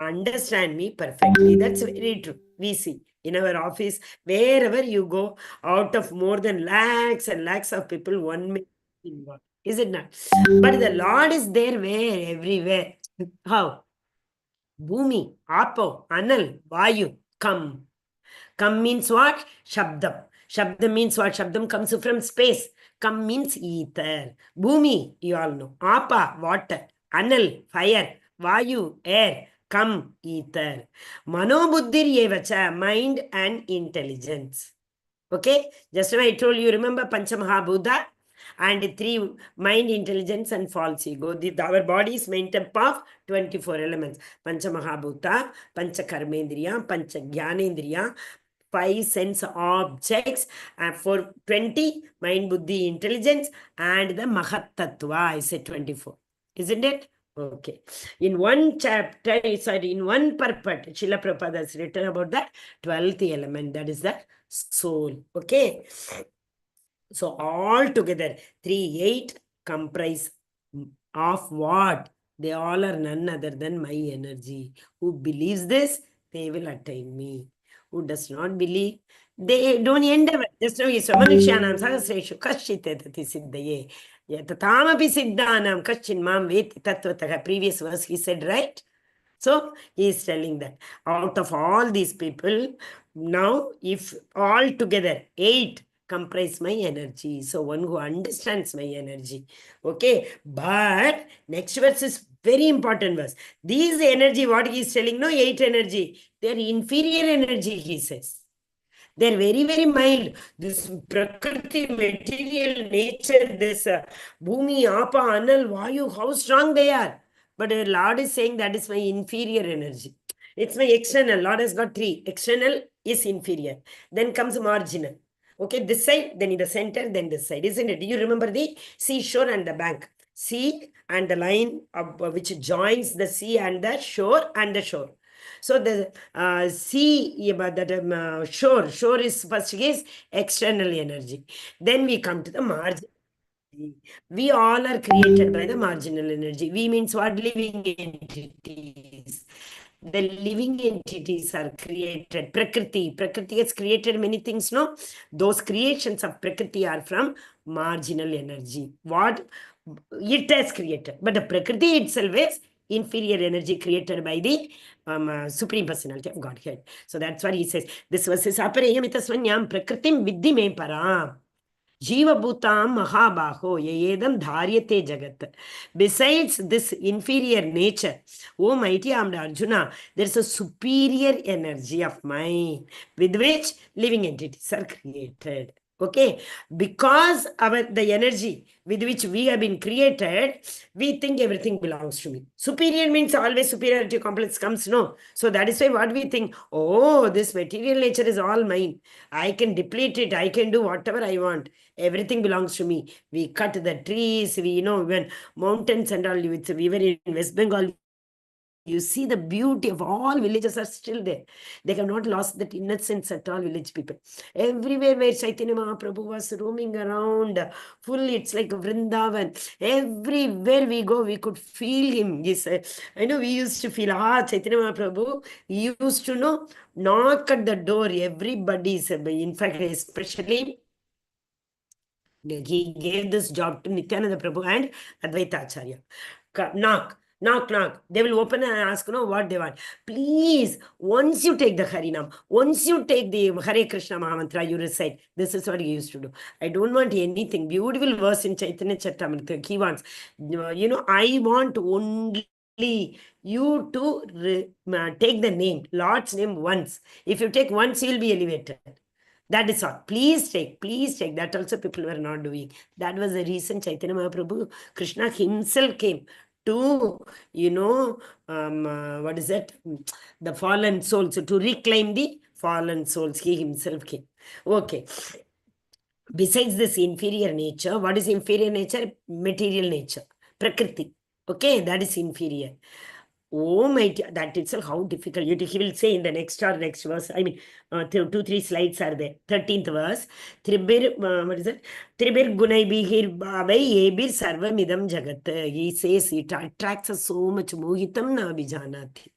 understand me perfectly. That's very true. We see in our office, wherever you go, out of more than lakhs and lakhs of people, 1 may be involved. Is it not? But the Lord is there where? Everywhere. How? Bhumi, Apo, Anal, Vayu, come. Come means what? Shabdam. Shabdam means what? Shabdam comes from space. Come means ether. Bhumi, you all know. Apa, water. Anal, fire. Vayu, air. Come, ether. Manobuddhir yevacha, mind and intelligence. Okay? Just now I told you, remember Panchamahabhuta? And 3 mind, intelligence, and false ego. Our body is made up of 24 elements. Panchamahabhuta, Panchakarmendriya, Panchagyanendriya, 5 sense objects, for 20 mind, buddhi, intelligence, and the Mahat Tattva. I said 24. Isn't it? Okay. In one chapter, in one purport, Srila Prabhupada has written about the 12th element, that is the soul. Okay. So all together, 3, 8 comprise of what? They all are none other than my energy. Who believes this, they will attain me. Who does not believe, they don't endeavor. Just now, Manushyanam sahasreshu kashchiteti siddhaye. Yatamapi siddhanam kaschin mam veti tattvataha. Previous verse he said, right? So he is telling that out of all these people, now if all together 8 comprise my energy, so one who understands my energy. Okay, but next verse is very important verse. These energy, what he is telling, no, 8 energy, they are inferior energy, he says. They're very, very mild. This Prakriti, material nature, this Bhumi, Apa, Anal, Vayu, how strong they are. But the Lord is saying that is my inferior energy. It's my external. Lord has got 3. External is inferior. Then comes marginal. Okay, this side, then in the center, then this side. Isn't it? Do you remember the seashore and the bank? Sea and the line of, which joins the sea and the shore and the shore. So the sea, that shore is first is external energy. Then we come to the margin. We all are created by the marginal energy. We means what? Living entities. the living entities are created. Prakriti has created many things, no? Those creations of Prakriti are from marginal energy. What it has created. But the Prakriti itself is inferior energy created by the Supreme Personality of Godhead. So that's what he says. This verse is Apareyamitasvanyam Prakritim Vidhi Me Param. Jivabhutam Mahabaho Yedam Dharyate Jagat. Besides this inferior nature, oh mighty armed Arjuna, there's a superior energy of mind with which living entities are created. Okay, because the energy with which we have been created, we think everything belongs to me. Superior means always superiority complex comes, no. So that is why what we think, oh, this material nature is all mine. I can deplete it. I can do whatever I want. Everything belongs to me. We cut the trees. We, when mountains and all, we were in West Bengal, you see the beauty of all villages are still there. They have not lost that innocence at all, village people. Everywhere where Chaitanya Mahaprabhu was roaming around, full, it's like Vrindavan. Everywhere we go, we could feel him. Yes, I know we used to feel, Chaitanya Mahaprabhu, he used to knock at the door, everybody's, in fact, especially he gave this job to Nityananda Prabhu and Advaita Acharya. Knock, knock, knock. They will open and ask, what they want. Please, once you take the Harinam, once you take the Hare Krishna Mahamantra, you recite. This is what he used to do. I don't want anything. Beautiful verse in Chaitanya Charitamrita. He wants, I want only you to take the name, Lord's name once. If you take once, you will be elevated. That is all. Please take. That also people were not doing. That was the reason Chaitanya Mahaprabhu, Krishna himself came to, what is that? The fallen souls, to reclaim the fallen souls. He himself came. Okay. Besides this inferior nature, what is inferior nature? Material nature. Prakriti. Okay, that is inferior. Oh my, that itself, how difficult. He will say in the next verse, I mean, 2-3 slides are there. 13th verse. What is it? Tribir gunai bihir bhavai ebir sarvamidam jagat. He says it attracts us so much. Mohitam na abhijanati.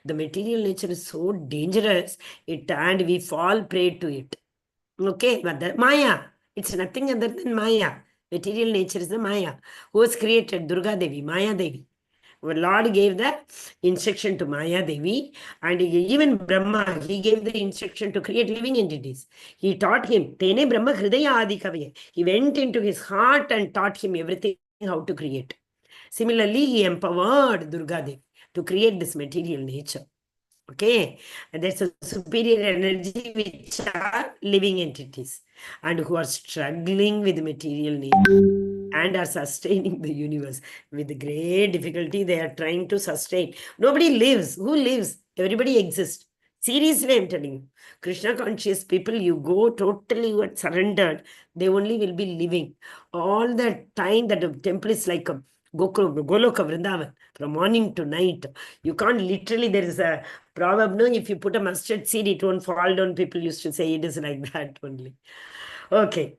The material nature is so dangerous, and we fall prey to it. Okay, but the Maya, it's nothing other than Maya. Material nature is the Maya. Who was created? Durga Devi, Maya Devi. Our Lord gave the instruction to Maya Devi, and even Brahma, he gave the instruction to create living entities. He taught him, Tene Brahma Hridaya Adi Kavye. He went into his heart and taught him everything how to create. Similarly, he empowered Durga Devi to create this material nature. Okay, and there's a superior energy which are living entities and who are struggling with material nature and are sustaining the universe with great difficulty. They are trying to sustain. Nobody lives. Who lives? Everybody exists. Seriously, I'm telling you. Krishna conscious people, you go totally surrendered, they only will be living. All the time that the temple is like a Goloka Vrindavan, from morning to night. You can't literally, there is a proverb, no, if you put a mustard seed, it won't fall down. People used to say it is like that only. Okay.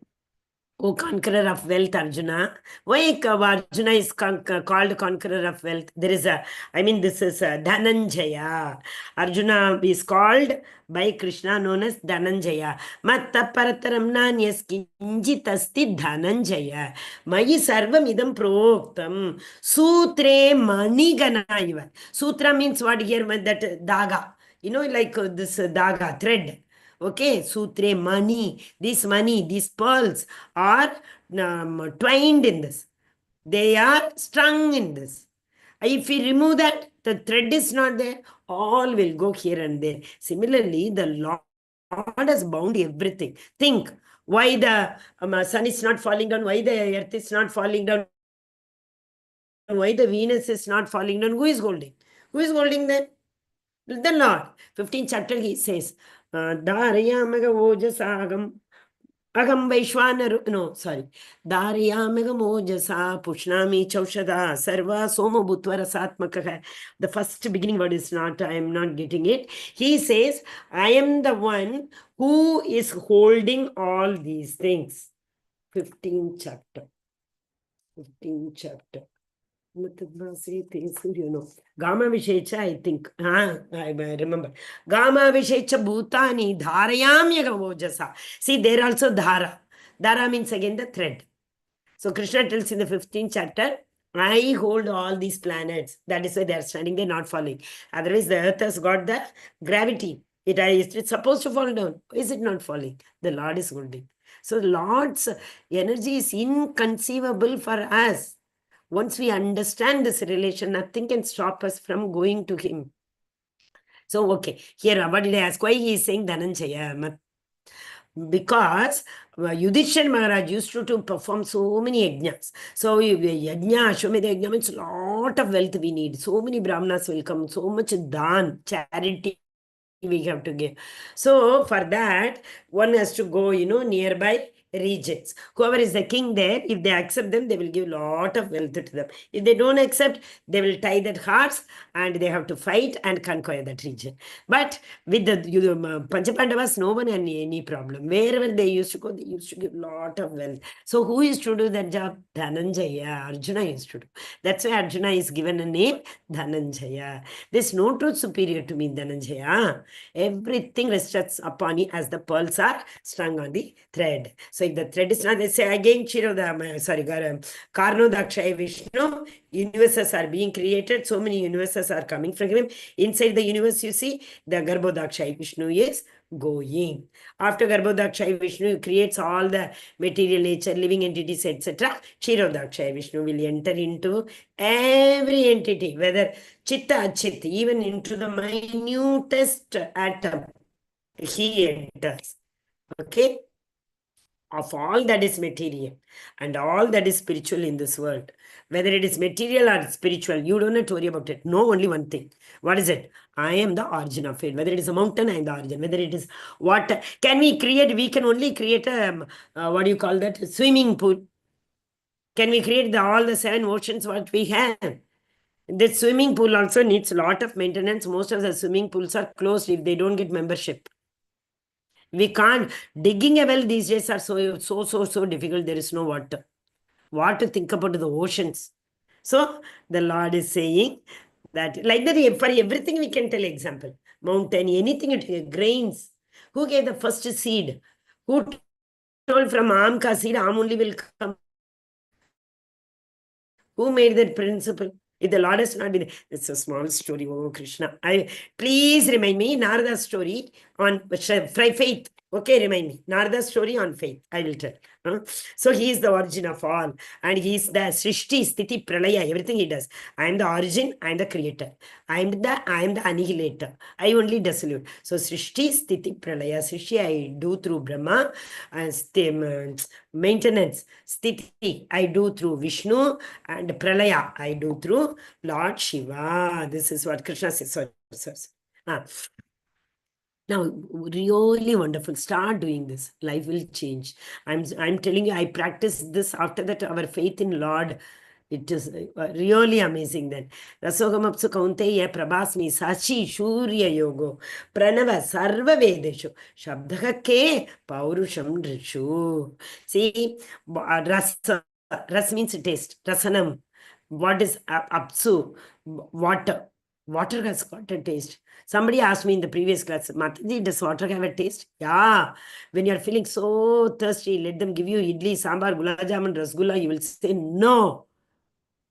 Oh, conqueror of wealth, Arjuna. Why Arjuna is called conqueror of wealth? There is this is Dhananjaya. Arjuna is called by Krishna known as Dhananjaya. Matta parataram nanyas kinjit asti Dhananjaya. Mayi sarvam idam proktam. Sutre manigana. Sutra means what here? That daga. Like this daga, thread. Okay, sutre, money, these pearls are twined in this. They are strung in this. If we remove that, the thread is not there, all will go here and there. Similarly, the Lord has bound everything. Think, why the sun is not falling down, why the earth is not falling down, why the Venus is not falling down. Who is holding? Who is holding them? The Lord. 15th chapter he says, Dharayamaga Ojasagam Agam Vaishwanaru. No, sorry. Dharayamaga Mojasa Pushnami Chaushada Sarva Soma Bhutvara Satmakaha. The first beginning word is not, I am not getting it. He says, I am the one who is holding all these things. 15th chapter. 15th chapter. Gama Vishecha, I think. I remember. Gama Vishecha Bhutani Dharayam Yagavojasa. See, there also Dhara. Dhara means again the thread. So Krishna tells in the 15th chapter, I hold all these planets. That is why they are standing, they're not falling. Otherwise, the earth has got the gravity. It's supposed to fall down. Is it not falling? The Lord is holding. So the Lord's energy is inconceivable for us. Once we understand this relation, nothing can stop us from going to Him. So, okay, here, what did I ask? Why he is saying Dhananjaya? Because Yudhishthira Maharaj used to perform so many yajnas. So, yajna, Ashwamedha yajna means a lot of wealth we need. So many brahmanas will come, so much dhan, charity we have to give. So, for that, one has to go, nearby regions. Whoever is the king there, if they accept them, they will give a lot of wealth to them. If they don't accept, they will tie that horse and they have to fight and conquer that region. But with the Panchapandavas, no one had any problem. Wherever they used to go, they used to give a lot of wealth. So who used to do that job? Dhananjaya. Arjuna used to do. That's why Arjuna is given a name, Dhananjaya. There's no truth superior to me, Dhananjaya. Everything rests upon you as the pearls are strung on the thread. So if the thread is not, they say again, Karnodakshaya Vishnu, universes are being created, so many universes are coming from him. Inside the universe, you see, the Garbhodakshaya Vishnu is going. After Garbhodakshaya Vishnu creates all the material nature, living entities, etc., Kshirodakshaya Vishnu will enter into every entity, whether Chitta Achit, even into the minutest atom, he enters. Okay? Of all that is material and all that is spiritual in this world, whether it is material or spiritual, you don't have to worry about it. Know only one thing. What is it? I am the origin of it. Whether it is a mountain, I am the origin. Whether it is water. Can we create? We can only create a, what do you call that? A swimming pool. Can we create all the 7 oceans what we have? The swimming pool also needs a lot of maintenance. Most of the swimming pools are closed if they don't get membership. We can't. Digging a well these days are so difficult. There is no water. What to think about the oceans? So the Lord is saying that, like that, for everything we can tell example. Mountain, anything, grains. Who gave the first seed? Who told from Amka seed, Am only will come? Who made that principle? If the Lord has not been, it's a small story. Oh, Krishna. Please remind me Narada's story on faith. Okay, remind me. Narada's story on faith. I will tell. So he is the origin of all. And he is the Srishti, Sthiti, Pralaya, everything he does. I am the origin, I am the creator. I am the annihilator. I only dissolute. So Srishti, Sthiti, Pralaya. Srishti I do through Brahma. And maintenance, Sthiti I do through Vishnu. And Pralaya I do through Lord Shiva. This is what Krishna says. Sorry. Now, really wonderful. Start doing this. Life will change. I'm telling you, I practiced this. After that, our faith in Lord, it is really amazing then. Rasogamapsu kaunteya prabhasmi sachi shurya yogo pranava sarva vedeshu shabdaka ke paurusham drishu. See, rasa. Ras means taste. Rasanam. What is apsu? Water. Water has got a taste. Somebody asked me in the previous class, Mataji, does water have a taste? Yeah. When you're feeling so thirsty, let them give you idli, sambar, gulab jamun, rasgulla. You will say, no,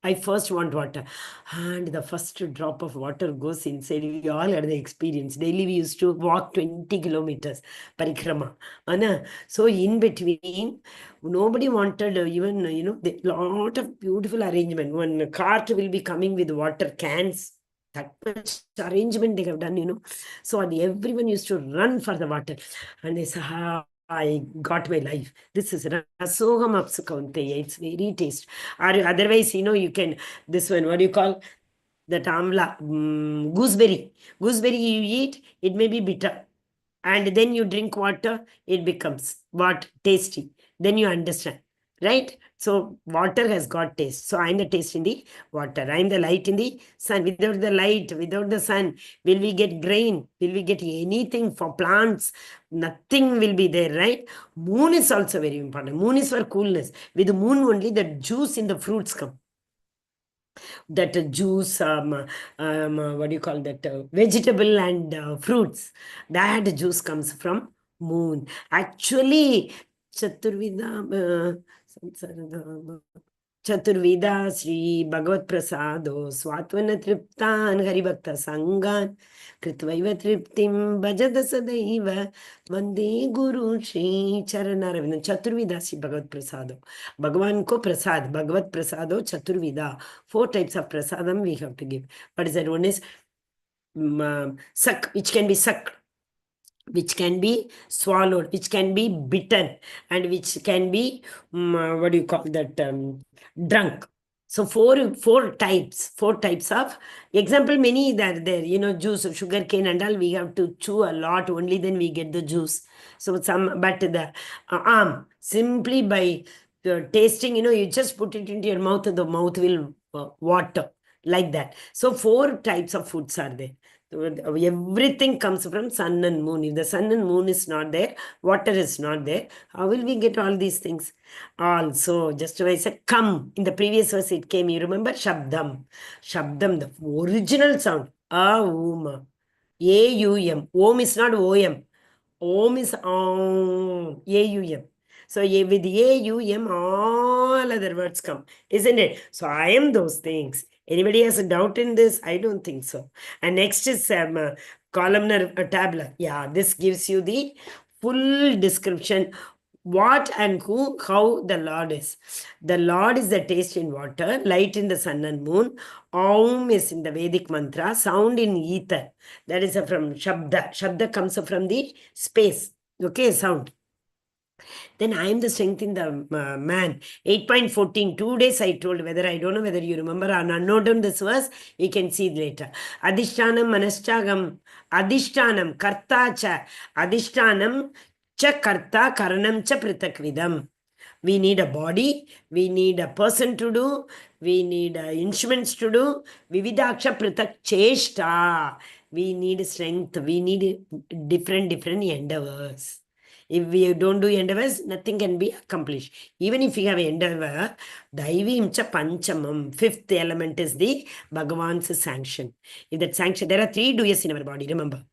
I first want water. And the first drop of water goes inside. We all had the experience. Daily we used to walk 20 kilometers, parikrama. So in between, nobody wanted even, the lot of beautiful arrangement. One cart will be coming with water cans. That much arrangement they have done, So everyone used to run for the water. And they say, I got my life. This is Rasogam Apsukaunteya. It's very tasty. Otherwise, you can, this one, what do you call? That amla, gooseberry. Gooseberry you eat, it may be bitter. And then you drink water, it becomes what? Tasty. Then you understand. Right? So water has got taste. So I'm the taste in the water. I'm the light in the sun. Without the light, without the sun, will we get grain? Will we get anything for plants? Nothing will be there, right? Moon is also very important. Moon is for coolness. With the moon only, the juice in the fruits come. that juice, what do you call that, vegetable and fruits. That juice comes from moon. Actually, Chaturvida, Chaturveda Sri Bhagavat Prasado Swatvana Triptan Haribhakta Sangan Kritvaiva Triptim Bhajada Sadaiva Vande Guru Shri Charanaravindan. Chaturveda Sri Bhagavat Prasado. Bhagavan ko prasad, Bhagavat Prasado Chaturveda. 4 types of prasadam we have to give. What is that? One is sak, which can be sucked, which can be swallowed, which can be bitten, and which can be, what do you call that, drunk. So four types of example, many that there, juice, sugar cane and all, we have to chew a lot, only then we get the juice. So but the simply by tasting, you just put it into your mouth, the mouth will water like that. So 4 types of foods are there. Everything comes from sun and moon. If the sun and moon is not there, water is not there, how will we get all these things? Also, just when I said come, in the previous verse it came, you remember Shabdam. Shabdam, the original sound. Om. A-U-M. Om is not O-M. Om is Om. A-U-M. So with A-U-M, all other words come, isn't it? So I am those things. Anybody has a doubt in this? I don't think so. And next is columnar tabla. Yeah, this gives you the full description. What and who, how the Lord is. The Lord is the taste in water, light in the sun and moon. Aum is in the Vedic mantra, sound in ether. That is from Shabda. Shabda comes from the space. Okay, sound. Then I am the strength in the man. 8.14, 2 days I told, I don't know whether you remember or not. Note down this verse, we can see later. Adhishtanam manaschagam, adhishtanam kartacha, adhishtanam cha karta karanam cha pritakvidam. We need a body, we need a person to do, we need instruments to do. Vividaksha pritak cheshta. We need strength, we need different endeavors. If we don't do endeavors, nothing can be accomplished. Even if you have endeavor, Daivimcha Panchamam, 5th element is the Bhagavan's sanction. If that sanction, there are 3 duyas in our body, remember.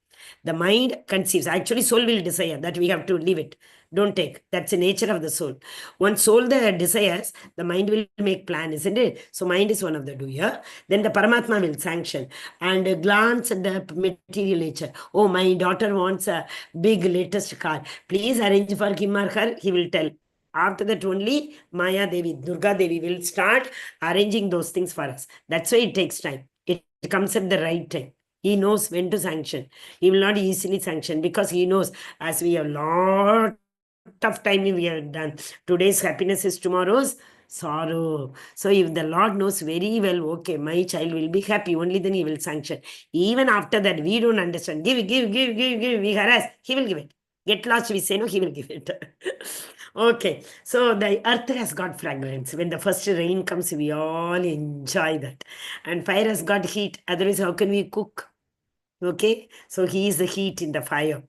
The mind conceives. Actually, soul will desire. That we have to leave it. Don't take. That's the nature of the soul. Once soul desires, the mind will make plan, isn't it? So mind is one of the doer. Then the Paramatma will sanction and glance at the material nature. Oh, my daughter wants a big latest car. Please arrange for him or her. He will tell. After that only Maya Devi, Durga Devi will start arranging those things for us. That's why it takes time. It comes at the right time. He knows when to sanction. He will not easily sanction because he knows as we have lot of time we have done. Today's happiness is tomorrow's sorrow. So if the Lord knows very well, okay, my child will be happy, only then he will sanction. Even after that, we don't understand. Give, we harass. He will give it. Get lost, we say no, he will give it. Okay, so the earth has got fragrance. When the first rain comes, we all enjoy that. And fire has got heat. Otherwise, how can we cook? Okay, so he is the heat in the fire.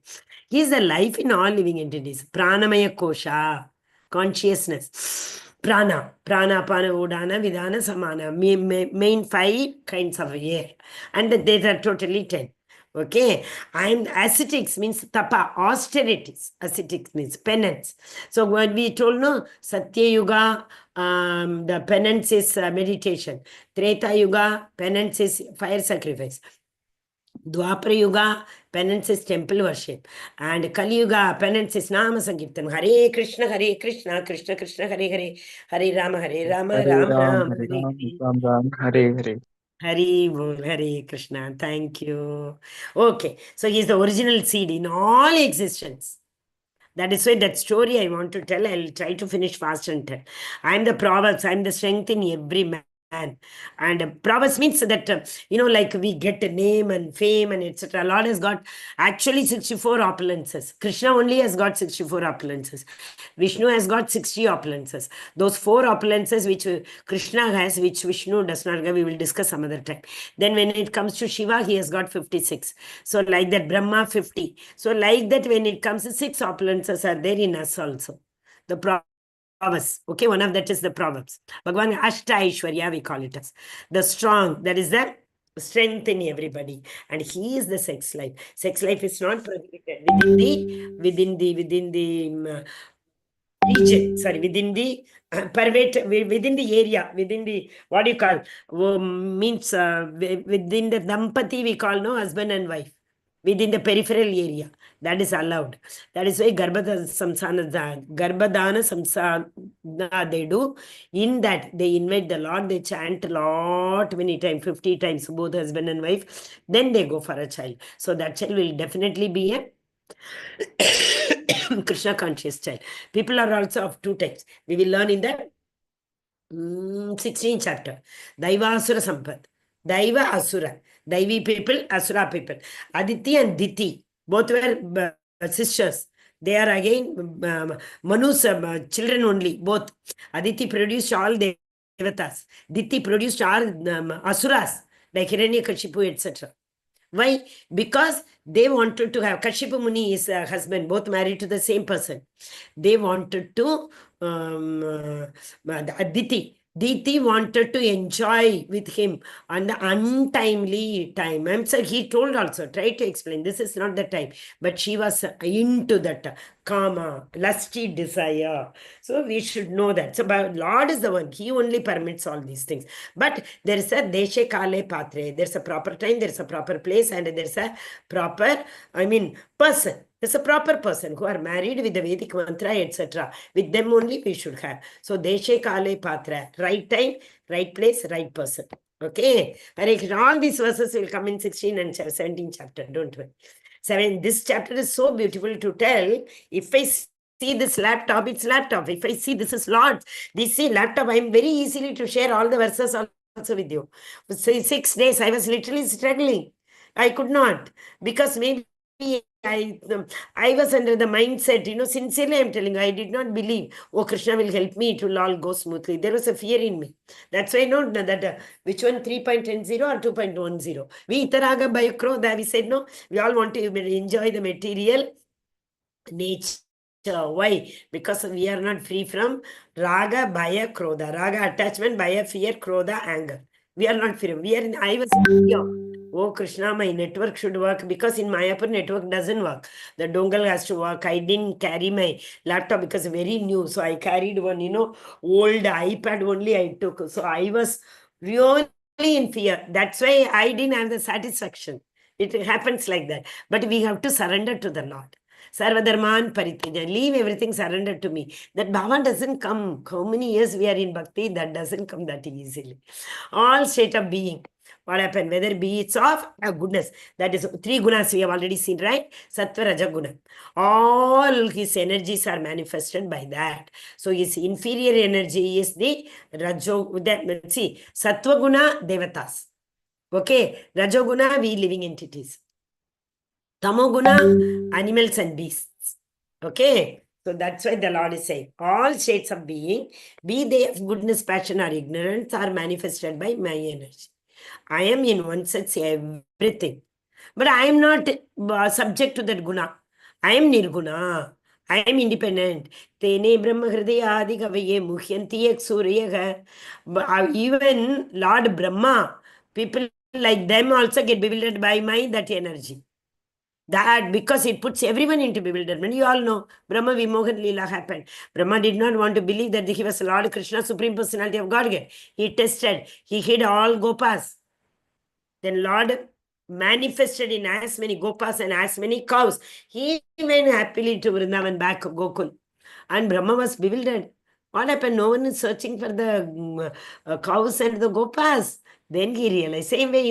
He is the life in all living entities. Pranamaya kosha, consciousness. Prana, apana, udana, vidana, samana. Main 5 kinds of air. And there are totally 10. Okay, and ascetics means tapa, austerities. Ascetics means penance. So what we told, no, Satya Yuga, the penance is meditation. Treta Yuga, penance is fire sacrifice. Dwapara Yuga, penance is temple worship. And Kali Yuga, penance is Nama Sankirtan. Hare Krishna, Krishna Krishna, Hare Hare, Hare Rama, Hare Ram Ram, Ram, Hare Hare Ram, Hare. Ram Ram, Hare Hare. Hari Bol, Hare Krishna. Thank you. Okay, so he is the original seed in all existence. That is why that story I want to tell, I'll try to finish fast and tell. I am the Proverbs, I am the strength in every man. And Proverbs means that, like we get a name and fame and etc. Lord has got actually 64 opulences. Krishna only has got 64 opulences. Vishnu has got 60 opulences. Those 4 opulences which Krishna has, which Vishnu does not have, we will discuss some other time. Then when it comes to Shiva, he has got 56. So like that, Brahma 50. So like that, when it comes to 6 opulences are there in us also. The prowess. Okay, one of that is the proverbs. Bhagavan Ashta Aishwarya, we call it as the strong. That is the strength in everybody, and he is the sex life. Sex life is not prohibited within the region. Sorry, within the within the area, within the what do you call means within the dampati we call no husband and wife. Within the peripheral area, that is allowed. That is why Garbhadana Samsana they do. In that, they invite the Lord, they chant a lot, many times, 50 times, both husband and wife. Then they go for a child. So that child will definitely be a Krishna conscious child. People are also of two types. We will learn in the 16th chapter. Daiva Asura Sampad. Daiva Asura. Daivi people, Asura people. Aditi and Diti, both were sisters. They are again Manu's children only, both. Aditi produced all devatas. Diti produced all asuras, like Hiranyakashipu, etc. Why? Because they wanted to have Kashyapa Muni is a husband, both married to the same person. They wanted to Diti wanted to enjoy with him on the untimely time. I'm sorry, he told also, try to explain, this is not the time. But she was into that kama, lusty desire. So we should know that. So but Lord is the one, he only permits all these things. But there is a deshe kale patre, there's a proper time, there's a proper place, and there's a proper, person. There's a proper person who are married with the Vedic mantra, etc. With them only we should have. So, Deshe Kale Patra, right time, right place, right person. Okay. All these verses will come in 16 and 17 chapter. Don't worry. This chapter is so beautiful to tell. If I see this laptop, it's laptop. If I see this is Lord, this is laptop, I'm very easily to share all the verses also with you. So 6 days, I was literally struggling. I could not, because maybe I was under the mindset, sincerely I'm telling you, I did not believe, oh, Krishna will help me, it will all go smoothly. There was a fear in me. That's why I know that which one, 3.10 or 2.10. We Itaraga Bayakrodha, we said, no, we all want to enjoy the material nature. Why? Because we are not free from Raga, Bhaya, Krodha. Raga, attachment, Bhaya, fear, Krodha, anger. We are not free. I was here. Oh, Krishna, my network should work, because in Mayapur, network doesn't work. The dongle has to work. I didn't carry my laptop because very new. So I carried one, old iPad only I took. So I was really in fear. That's why I didn't have the satisfaction. It happens like that. But we have to surrender to the Lord. Sarvadharman Parityaja. Leave everything, surrender to me. That bhava doesn't come. How many years we are in bhakti, that doesn't come that easily. All state of being. What happened? Whether be it's of goodness. That is 3 gunas we have already seen, right? Sattva, Raja, Guna. All his energies are manifested by that. So his inferior energy is the Rajo. See, Sattva Guna, Devatas. Okay. Rajo Guna, we living entities. Tamoguna, animals and beasts. Okay. So that's why the Lord is saying, all states of being, be they of goodness, passion, or ignorance, are manifested by my energy. I am in one sense everything. But I am not subject to that guna. I am nirguna. I am independent. Tene Brahma Hridaya Adi Kavaye Muhyanti Ek Suryaha. Even Lord Brahma, people like them also get bewildered by that energy. That because it puts everyone into bewilderment. You all know Brahma Vimohan Leela happened. Brahma did not want to believe that he was Lord Krishna, Supreme Personality of Godhead. He tested. He hid all gopas. Then Lord manifested in as many gopas and as many cows. He went happily to Vrindavan, back Gokul. And Brahma was bewildered. What happened? No one is searching for the cows and the gopas. Then he realized. Same way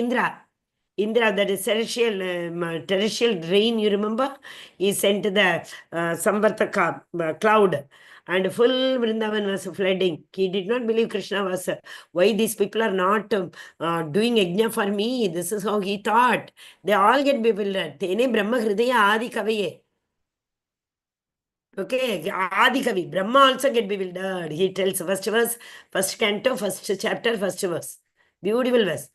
Indra, that is terrestrial rain, you remember? He sent the Samvartaka cloud, and full Vrindavan was flooding. He did not believe Krishna was, why these people are not doing yajna for me? This is how he thought. They all get bewildered. Tene Brahma Hridaya Adi Kavaye. Okay, Adi Kavi. Brahma also get bewildered. He tells first verse, first canto, first chapter, first verse. Beautiful verse.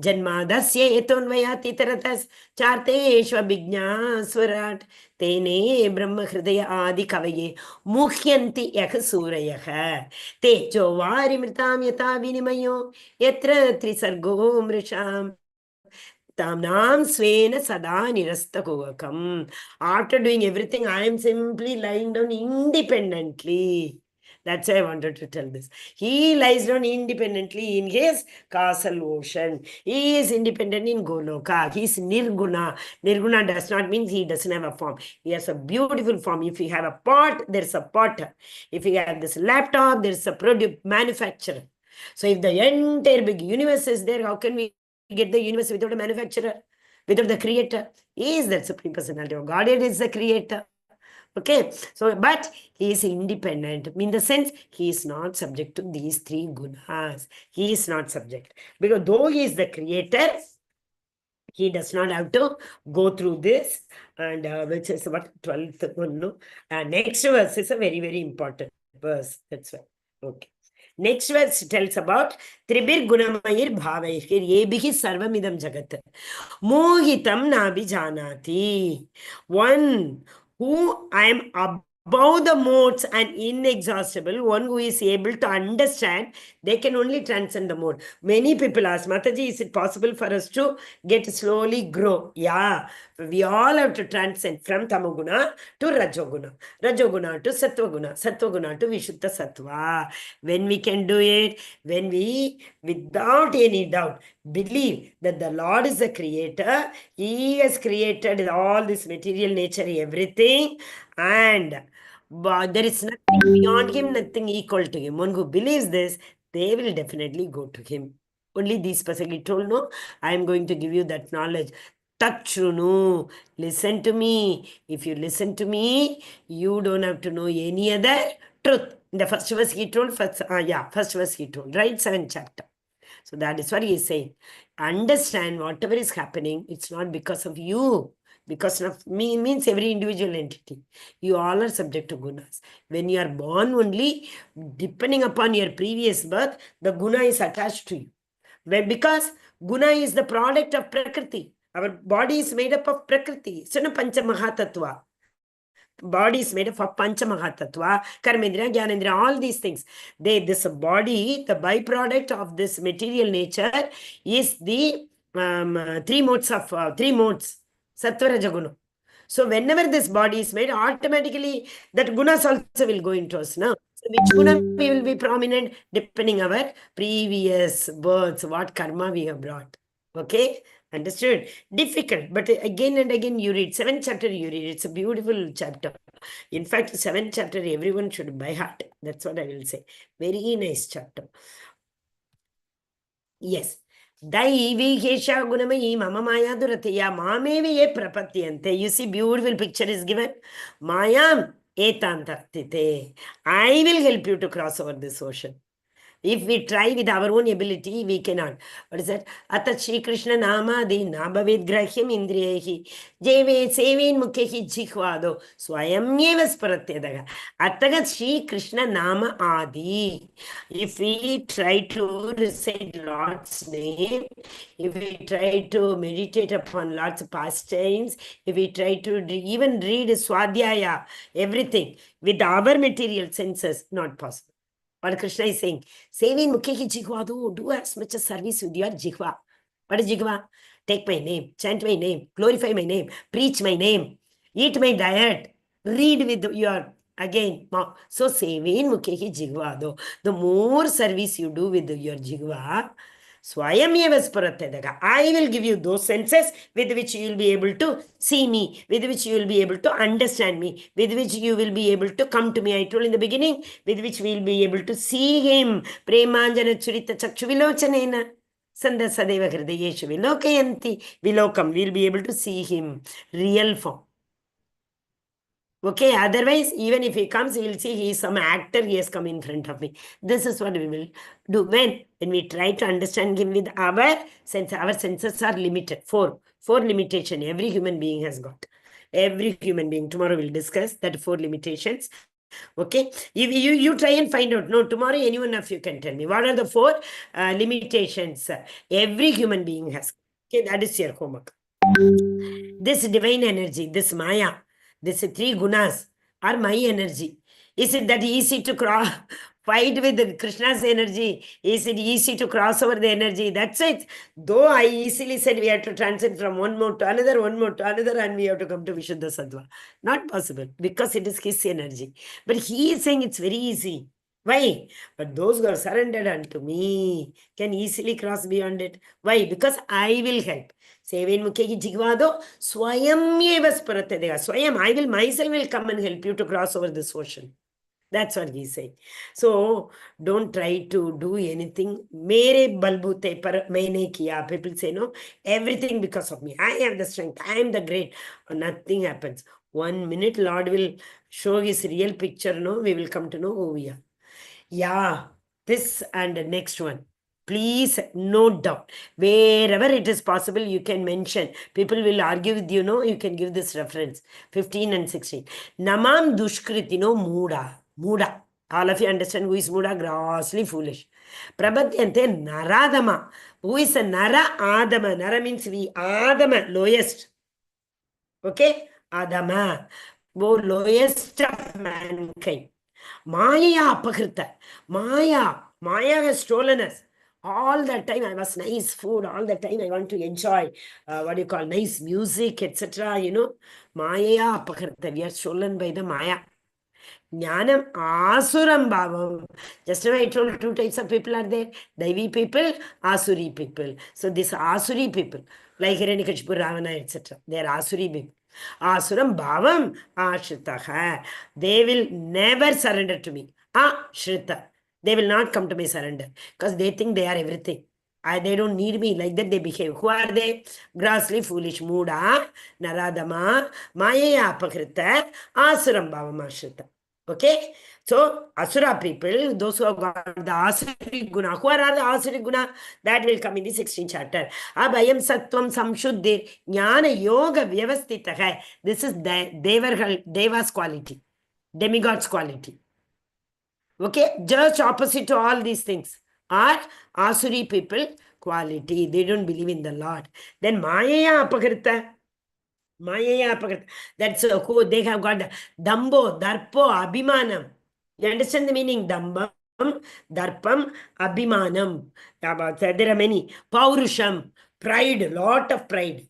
Janmadasya etonvayati taratas charteshva bigna swarat tene brahma hridaya adi kavaye muhyanti yaka surayaha tejo varimritam yata vinimayo yatra trisargo mrisham Tamnam Svena Sada Nirastakuvakam. After doing everything, I am simply lying down independently. That's why I wanted to tell this. He lies down independently in his castle ocean. He is independent in Goloka. He is Nirguna. Nirguna does not mean he doesn't have a form. He has a beautiful form. If you have a pot, there's a potter. If you have this laptop, there's a product manufacturer. So if the entire big universe is there, how can we get the universe without a manufacturer, without the creator? He is that supreme personality of Godhead is the creator. Okay, so but he is independent in the sense he is not subject to these three gunas. He is not subject because though he is the creator, he does not have to go through this, and which is what 12th one. No? Next verse is a very, very important verse. That's why. Okay. Next verse tells about Tribir Gunamayir Bhavaihir Yebihi Sarvamidam Jagat. Mohitam Nabi Janati. One who I am above the modes and inexhaustible, one who is able to understand, they can only transcend the mode. Many people ask, Mataji, is it possible for us to get slowly grow? Yeah, we all have to transcend from Tamoguna to Rajoguna, Rajoguna to Satvaguna, Satvaguna to Vishuddha Sattva. When we can do it, when we, without any doubt, believe that the Lord is the creator, He has created all this material nature, everything, and there is nothing beyond Him, nothing equal to Him. One who believes this, they will definitely go to Him. Only these person told, no, I am going to give you that knowledge. Tachrunu, listen to me. If you listen to me, you don't have to know any other truth. In the first verse he told, first verse he told, right? 7th chapter. So that is what he is saying. Understand whatever is happening, it's not because of you. Because of me means every individual entity. You all are subject to gunas. When you are born only, depending upon your previous birth, the guna is attached to you. Because guna is the product of Prakriti. Our body is made up of Prakriti. So, Pancha Mahatattva. Body is made up of Pancha Mahatattva, Karmendriya, Jnanendriya, all these things. This body, the byproduct of this material nature, is the three modes, Sattva, Raja, Guna. So whenever this body is made, automatically that gunas also will go into us now. So which guna we will be prominent depending our previous births, what karma we have brought. Okay, understood? Difficult, but again and again you read 7th chapter. You read, it's a beautiful chapter. In fact, 7th chapter everyone should by heart. That's what I will say. Very nice chapter. Yes. Daivihesha gunamayi mama maya durataya mamevi ye prapatyante. You see, beautiful picture is given. Mayam etantartite. I will help you to cross over this ocean. If we try with our own ability, we cannot. What is that? Atat Shri Krishna Nama Di Nabavid Grahyam Indriyehi Jeve Sevin Mukhehi Jikhvado Swayamyeva Sparatyadaga. Atagat Shri Krishna Nama Adi. If we try to recite Lord's name, if we try to meditate upon Lord's pastimes, if we try to even read Swadhyaya, everything with our material senses, not possible. What Krishna is saying, Sevin Mukhehi Jikhvado, do as much as service with your Jikhva. What is Jikhva? Take my name, chant my name, glorify my name, preach my name, eat my diet, read with your, again. So Sevin Mukhehi Jikhvado, the more service you do with your Jikhva, Swayamyeva Sparatyadaga. I will give you those senses with which you will be able to see me, with which you will be able to understand me, with which you will be able to come to me. I told in the beginning, with which we will be able to see him. Premanjana Churita Chakshu Vilochanena. Sanda Sadeva Hridayeshu Vilokayanti Vilokam. We will be able to see him, real form. Okay, otherwise, even if he comes, we will see he is some actor, he has come in front of me. This is what we will do when we try to understand him with our sense. Our senses are limited. Four limitations every human being has got. Every human being. Tomorrow we'll discuss that 4 limitations. Okay, if you try and find out. No, tomorrow any one of you can tell me what are the 4 limitations every human being has. Okay, that is your homework. This divine energy, this Maya, this 3 gunas are my energy. Is it that easy to fight with Krishna's energy? Is it easy to cross over the energy? That's it. Though I easily said we have to transit from one mode to another, and we have to come to Vishuddha Sattva. Not possible because it is his energy. But he is saying it's very easy. Why? But those who are surrendered unto me can easily cross beyond it. Why? Because I will help. Sevenmukhi Jigvado, Swayam eva sparatadega. Swayam, I will myself will come and help you to cross over this ocean. That's what he's saying. So don't try to do anything. Mere balbute par maine kiya. People say, no, everything because of me. I have the strength. I am the great. Nothing happens. 1 minute, Lord will show his real picture. No, we will come to know who we are. Yeah, this and the next one. Please note down. Wherever it is possible, you can mention. People will argue with you, no? You can give this reference. 15 and 16. Namam dushkritino muda. Muda. All of you understand who is muda? Grossly foolish. Prabhadyante naradama. Who is a nara? Adama. Nara means we. Adama, lowest. Okay? Adama. Wo lowest of mankind. Maya apakrita. Maya has stolen us. All the time I was nice food. All the time I want to enjoy what you call nice music, etc. Maya apakrita. We are stolen by the Maya. Jnanam asuram bhavam. Just now I told 2 types of people are there. Daivi people, asuri people. So these asuri people, like Hiranyakashipu, Ravana, etc. They are asuri people. Asuram bhavam ashritaha. They will never surrender to me. Ashrita. They will not come to me surrender because they think they are everything. They don't need me. Like that they behave. Who are they? Grossly foolish. Muda, naradama, maya apakrita, asuram bhavam ashrita. Okay, so Asura people, those who have got the Asuri Guna, who are the Asuri Guna? That will come in the 16th chapter. Abhayam Sattvam Samshuddhir Jnana Yoga Vyavastita hai. This is Deva's quality, demigod's quality. Okay, just opposite to all these things are Asuri people quality. They don't believe in the Lord. Then Maya Apakrita. Maya Apakrita. That's who they have got Dambo, Darpo, Abhimanam. You understand the meaning? Dambam, Darpam, Abhimanam. There are many. Paurusham, pride, lot of pride.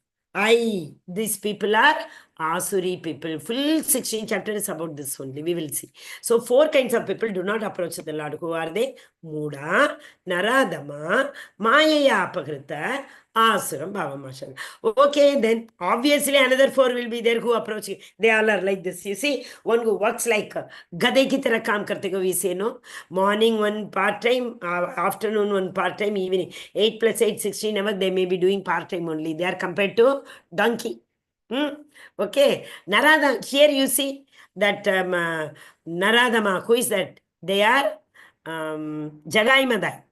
These people are Asuri people. Full 16 chapter is about this only. We will see. So 4 kinds of people do not approach the Lord. Who are they? Muda, Naradama, Maya Apakrita, Asuram Bhavamashana. Okay, then obviously another 4 will be there who approach you. They all are like this. You see, one who works like Gade ki tarah kaam karte ko, we say, no? Morning one part-time, afternoon one part-time, evening. 8 plus 8, 16 hours, they may be doing part-time only. They are compared to donkey. Okay, Narada, here you see that Naradama, who is that? They are Jagai Madai.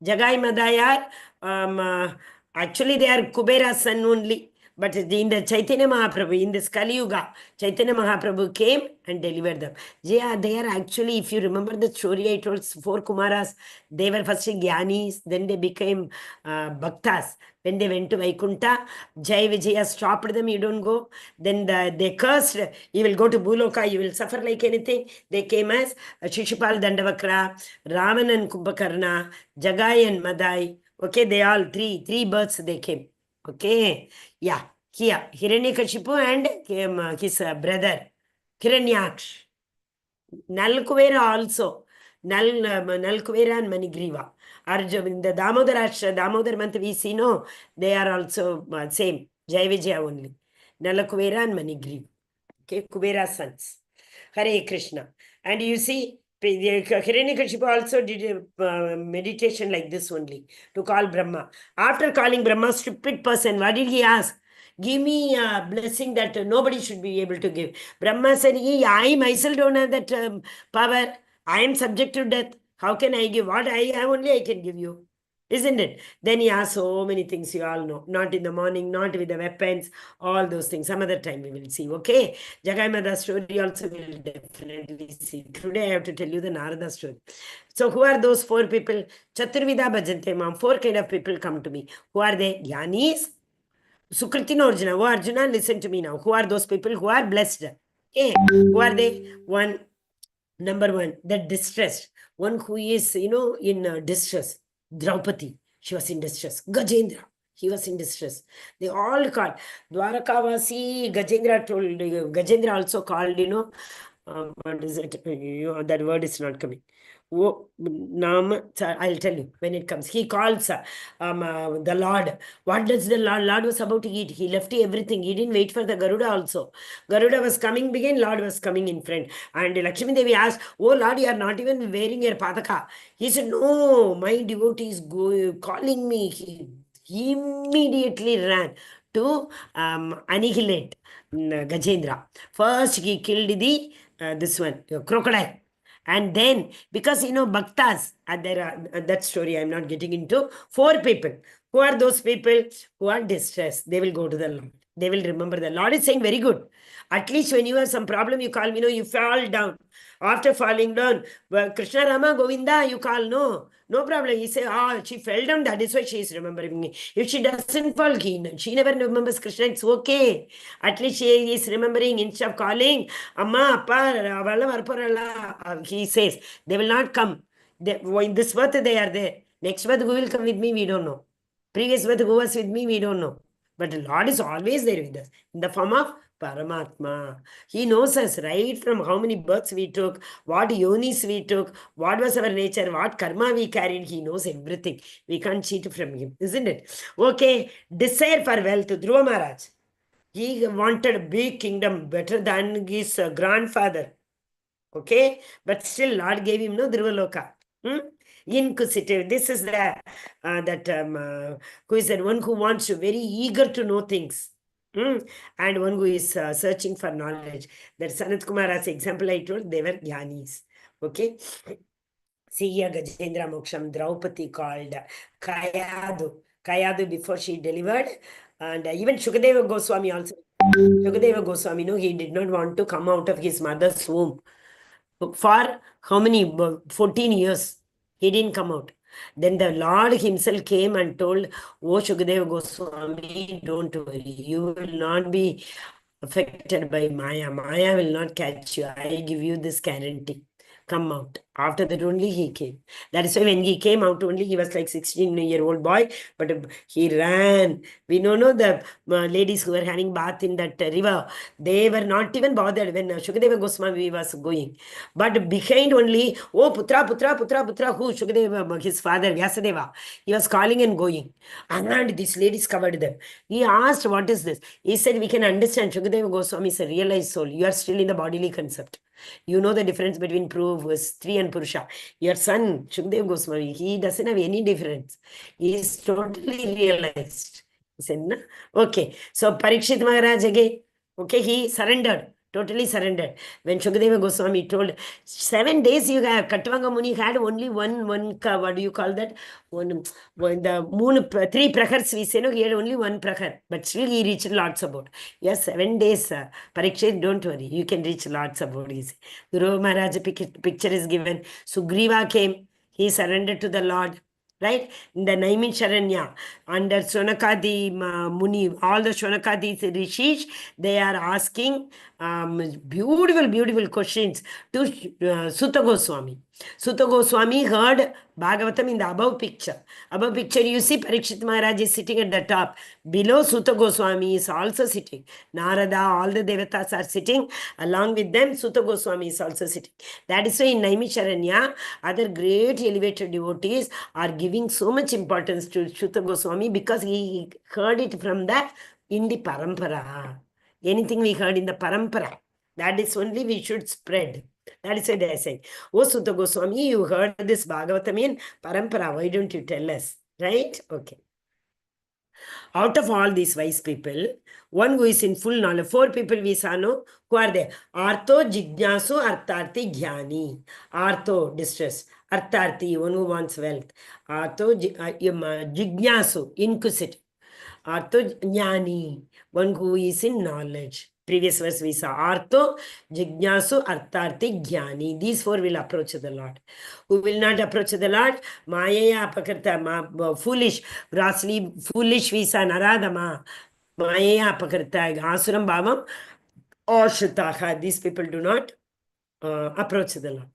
Jagai Madai are actually they are Kubera's son only. But in the Chaitanya Mahaprabhu, in this Kali Yuga, Chaitanya Mahaprabhu came and delivered them. Yeah, they are actually, if you remember the story I told, 4 Kumaras, they were first Gyanis, then they became Bhaktas. When they went to Vaikunta, Jai Vijaya stopped them, you don't go. Then they cursed, you will go to Bhuloka, you will suffer like anything. They came as Shishupal Dandavakra, Raman and Kumbhakarna, Jagai and Madai. Okay, they all three births they came. Okay, yeah, here, Hiranyakashipu and his brother, Hiranyaksh. Nalkuvera also, Nalkuvera and Manigriva. Arjun, in the Damodar month we see, no, they are also same, Jai Vijaya only. Nalkuvera and Manigriva. Okay, Kuvera's sons. Hare Krishna. And you see, Hiranyakashipu also did a meditation like this only, to call Brahma. After calling Brahma, stupid person, what did he ask? Give me a blessing that nobody should be able to give. Brahma said, I myself don't have that power. I am subject to death. How can I give? What I have only I can give you. Isn't it? Then he asked so many things you all know. Not in the morning, not with the weapons, all those things. Some other time we will see. Okay. Jagai Mada story also we will definitely see. Today I have to tell you the Narada story. So who are those four people? Chaturvida Bhajante Mam. Four kind of people come to me. Who are they? Jnanis, Sukritin Arjuna. Oh Arjuna, listen to me now. Who are those people who are blessed? Okay. Who are they? Number one, the distressed. One who is, in distress. Draupadi, she was in distress. Gajendra, he was in distress. They all called. Dwarakavasi, Gajendra told, Gajendra also called, what is it? That word is not coming. I'll tell you when it comes. He calls the Lord. What does the Lord was about to eat? He left everything. He didn't wait for the Garuda also. Garuda was coming behind, Lord was coming in front. And Lakshmi Devi asked, oh Lord, you are not even wearing your pataka. He said, no, my devotee is calling me. He immediately ran to annihilate Gajendra. First, he killed this one, crocodile. And then, because bhaktas, that story I'm not getting into. Four people. Who are those people who are distressed? They will go to the Lord. They will remember the Lord is saying, very good. At least when you have some problem, you call me, you fall down. After falling down, Krishna Rama Govinda, you call, no problem. He say, she fell down, that is why she is remembering me. If she doesn't fall, she never remembers Krishna, it's okay. At least she is remembering instead of calling, Amma, Appa, he says, they will not come. In this birth, they are there. Next birth, who will come with me, we don't know. Previous birth, who was with me, we don't know. But the Lord is always there with us in the form of Paramatma. He knows us right from how many births we took, what yonis we took, what was our nature, what karma we carried. He knows everything. We can't cheat from him, isn't it? Okay, desire for wealth. Dhruva Maharaj. He wanted a big kingdom better than his grandfather. Okay, but still Lord gave him no Dhruvaloka. Inquisitive. This is the who is that one who wants to very eager to know things. And one who is searching for knowledge. That Sanat Kumar's example I told, they were Jnanis. Okay. See here, Gajendra Moksham, Draupadi called Kayadu. Kayadu before she delivered. And even Shukadeva Goswami also. Shukadeva Goswami, he did not want to come out of his mother's womb. For how many? 14 years. He didn't come out. Then the Lord himself came and told, oh Shukadeva Goswami, don't worry. You will not be affected by Maya. Maya will not catch you. I give you this guarantee. Come out. After that only he came. That is why when he came out only, he was like 16-year-old boy, but he ran. We know the ladies who were having bath in that river, they were not even bothered when Shukadeva Goswami was going. But behind only, oh Putra, Putra, Putra, Putra, who? Shukadeva, his father, Vyasadeva. He was calling and going. And these ladies covered them. He asked, what is this? He said, we can understand Shukadeva Goswami is a realized soul. You are still in the bodily concept. You know the difference between Stree and Purusha. Your son, Shukdev Goswami, he doesn't have any difference. He is totally realized. He said, no? Okay. So Parikshit Maharaj again, okay, he surrendered. Totally surrendered. When Shukadeva Goswami told, 7 days you have, Katvanga Muni had only one, what do you call that? The moon, 3 prahars we say, no, he had only 1 prahar. But still he reached Lord's abode. Yes, 7 days, Parikshit, don't worry. You can reach Lord's abode. Dhruva Maharaj picture is given. Sugriva came. He surrendered to the Lord. Right? In the Naimisharanya, under Shonakadi Muni, all the Shonakadi rishis, they are asking beautiful questions to Sutta Goswami. Sutta Goswami heard Bhagavatam in the above picture. Above picture, you see Parikshit Maharaj is sitting at the top. Below, Sutta Goswami is also sitting. Narada, all the Devatas are sitting. Along with them, Sutta Goswami is also sitting. That is why in Naimisharanya, other great elevated devotees are giving so much importance to Sutta Goswami because he heard it from in the parampara. Anything we heard in the parampara, that is only we should spread. That is why they are saying, oh Sutta Goswami, you heard this Bhagavatam in parampara. Why don't you tell us? Right? Okay. Out of all these wise people, one who is in full knowledge, 4 people we saw, no? Who are they? Artho, Jignasu, Artharthi, Jnani. Artho, distress. Artharthi, one who wants wealth. Artho, Jignasu, inquisitive. Artho, Jnani, one who is in knowledge. Previous verse we saw. Artho, Jignasu, Artharthi, Jnani. These four will approach the Lord. Who will not approach the Lord? Maya Apakarta, foolish, grossly foolish visa, Naradama. Maya Apakarta, Asuram Bhavam, or Shutaha. These people do not approach the Lord.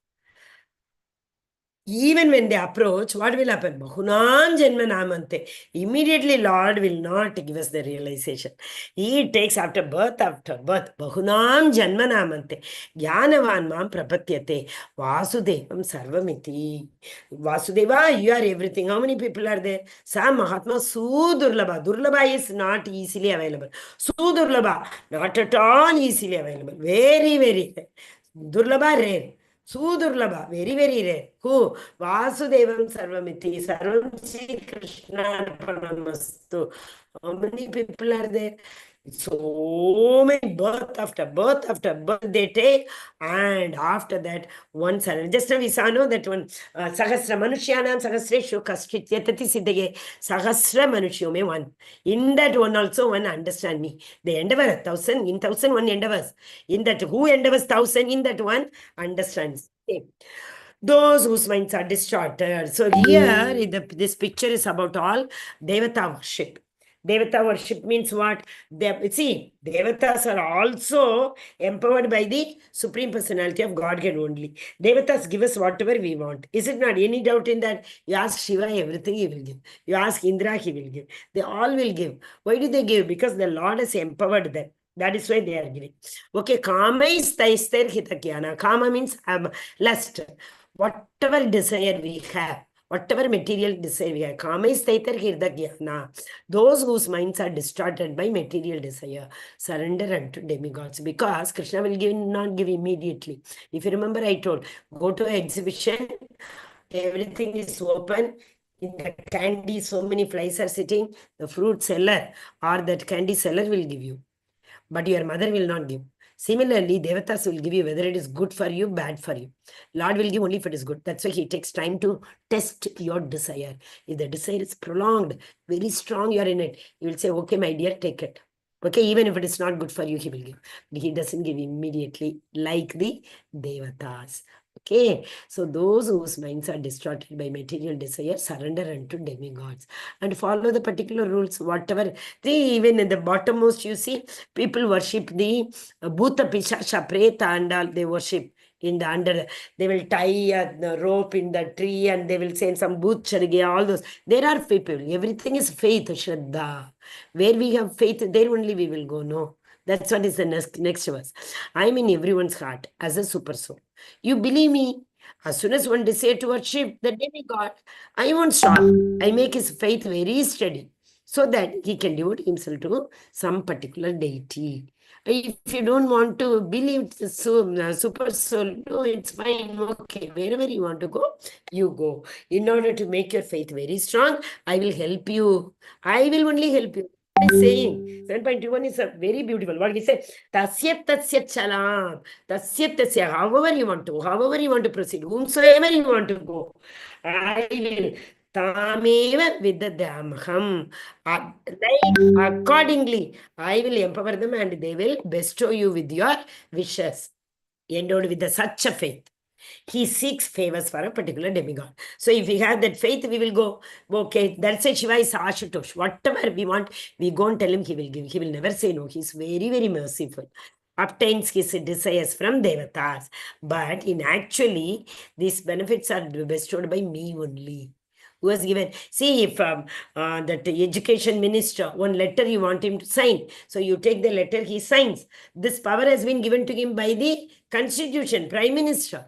Even when they approach, what will happen? Bahunam Janma Namante. Immediately, Lord will not give us the realization. He takes after birth. Bahunam Janma Namante. Jnanavan Mam Prapatyate. Vasudevam Sarvamiti. Vasudeva, you are everything. How many people are there? Sa Mahatma Sudurlabha. Durlabha is not easily available. Sudurlabha, not at all easily available. Very, very rare. Durlabha, rare. Sudurlabha, very, very rare. Who? Vasudevam Sarvamiti. Sarvam Shri Krishna Arpanamastu. How many people are there? So many birth after birth they take, and after that one surrender. Just now we saw that one Sahasra Manushyanam Sahasreshu Kaschit Yatati Siddhage Sahasra Manushyo one. In that one also one understand me. The endeavor 1,000 in 1,001 endeavors. In that who endeavors 1,000 in that one understands. Okay. Those whose minds are distorted. So here this picture is about all Devata worship. Devata worship means what? See, Devatas are also empowered by the Supreme Personality of Godhead only. Devatas give us whatever we want. Is it not? Any doubt in that? You ask Shiva, everything he will give. You ask Indra, he will give. They all will give. Why do they give? Because the Lord has empowered them. That is why they are giving. Okay, Kama is Taister Hitakyana. Kama means lust. Whatever desire we have, whatever material desire we have, Kama is Taitar Hirdagyana. Those whose minds are distorted by material desire, surrender unto demigods. Because Krishna will not give immediately. If you remember, I told, go to an exhibition, everything is open. In the candy, so many flies are sitting. The fruit seller or that candy seller will give you. But your mother will not give. Similarly, Devatas will give you whether it is good for you, bad for you. Lord will give only if it is good. That's why he takes time to test your desire. If the desire is prolonged, very strong, you are in it, he will say, okay, my dear, take it. Okay, even if it is not good for you, he will give. But he doesn't give immediately like the Devatas. Okay, so those whose minds are distorted by material desire surrender unto demigods and follow the particular rules, whatever. Even in the bottommost, you see, people worship the Bhuta Pishasha Preta and all, they worship in the under. They will tie a rope in the tree and they will say some Bhut Charge, all those. There are people, everything is faith, Shraddha. Where we have faith, there only we will go. No. That's what is the next verse. I'm in everyone's heart as a super soul. You believe me? As soon as one desire to worship the demigod, I won't stop. I make his faith very steady so that he can devote himself to some particular deity. If you don't want to believe super soul, no, it's fine. Okay, wherever you want to go, you go. In order to make your faith very strong, I will help you. I will only help you. Saying 7.21 is a very beautiful. What we say, Tasyat Tasyat Chalam, Tasyat Tasya, however you want to proceed, whomsoever you want to go, I will Tameva Vidadamham. Accordingly, I will empower them and they will bestow you with your wishes. Endowed with such a faith. He seeks favors for a particular demigod. So if we have that faith, we will go, okay, that's it, Shiva is Ashutosh. Whatever we want, we go and tell him, he will give. He will never say no. He's very, very merciful. Obtains his desires from Devatas. But in actually, these benefits are bestowed by me only. Who has given? See, if that education minister, one letter you want him to sign. So you take the letter, he signs. This power has been given to him by the constitution, prime minister.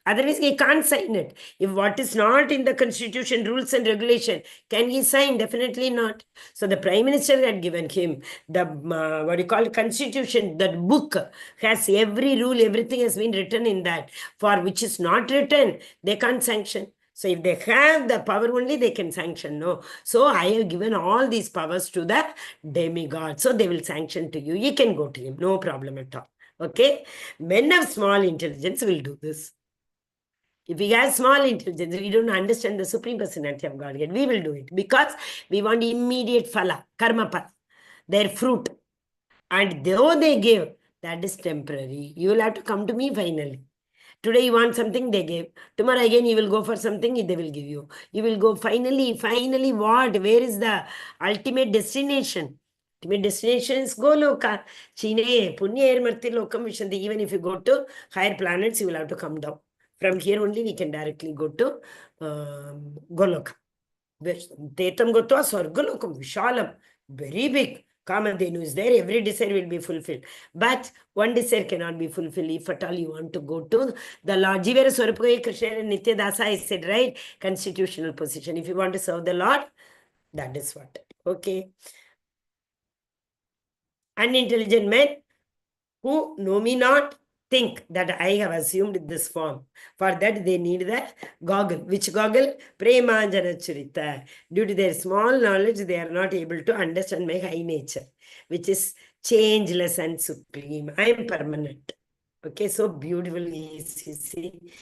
Otherwise, he can't sign it. If what is not in the constitution, rules and regulation, can he sign? Definitely not. So the prime minister had given him the, constitution, that book has every rule, everything has been written in that. For which is not written, they can't sanction. So if they have the power only, they can sanction. No. So I have given all these powers to the demigod. So they will sanction to you. You can go to him. No problem at all. Okay. Men of small intelligence will do this. If we have small intelligence, we don't understand the Supreme Personality of Godhead, we will do it because we want immediate phala, karma phala, their fruit. And though they give, that is temporary. You will have to come to me finally. Today you want something, they gave. Tomorrow again you will go for something, they will give you. You will go finally what? Where is the ultimate destination? Ultimate destination is Goloka. Chine, Punya Marti Lokam Vishanti. Even if you go to higher planets, you will have to come down. From here only we can directly go to Goloka. Tetam Gotwa Swargalokam, Vishalam, very big. Kamadhenu is there, every desire will be fulfilled. But one desire cannot be fulfilled if at all you want to go to the Lord. Jivera Swarapaya Krishna and Nitya Dasa, I said, right? Constitutional position. If you want to serve the Lord, that is what. Okay. Unintelligent men who know me not think that I have assumed this form. For that, they need the goggle. Which goggle? Premanjana Churita. Due to their small knowledge, they are not able to understand my high nature, which is changeless and supreme. I am permanent. Okay, so beautiful is, you see.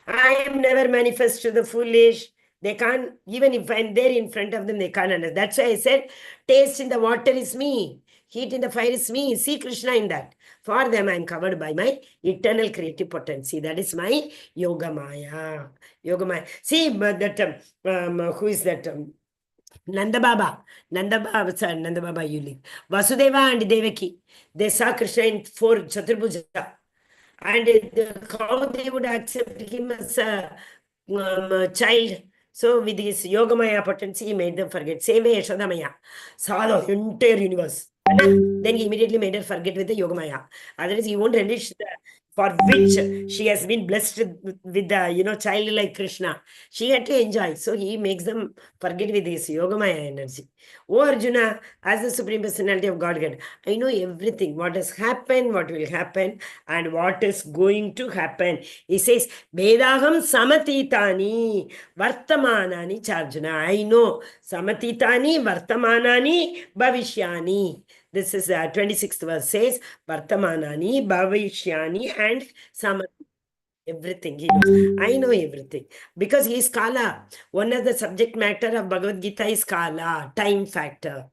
I am never manifest to the foolish. They can't, even if I'm there in front of them, they can't understand. That's why I said, taste in the water is me. Heat in the fire is me. See Krishna in that. For them, I am covered by my eternal creative potency. That is my Yoga Maya. Yoga Maya. See, but that, who is that? Nanda Baba. Nanda Baba, sir, Nanda Baba, Yuli. Vasudeva and Devaki. They saw Krishna in 4 Chaturbhuja. And how they would accept him as a child. So with his Yogamaya potency, he made them forget. Same way Yashodamaya saw the entire universe. Then he immediately made her forget with the Yogamaya. Otherwise, he won't relish the, for which she has been blessed with the, child like Krishna. She had to enjoy. So he makes them forget with his Yogamaya energy. Oh Arjuna, as the Supreme Personality of Godhead, I know everything. What has happened, what will happen, and what is going to happen. He says, Vedaham samatitani vartamanani charjuna. I know samatitani vartamanani bhavishyani. This is 26th verse says, Vartamanani, Bhavishyani, and Samat. Everything he knows. I know everything. Because he is Kala. One of the subject matter of Bhagavad Gita is Kala, time factor.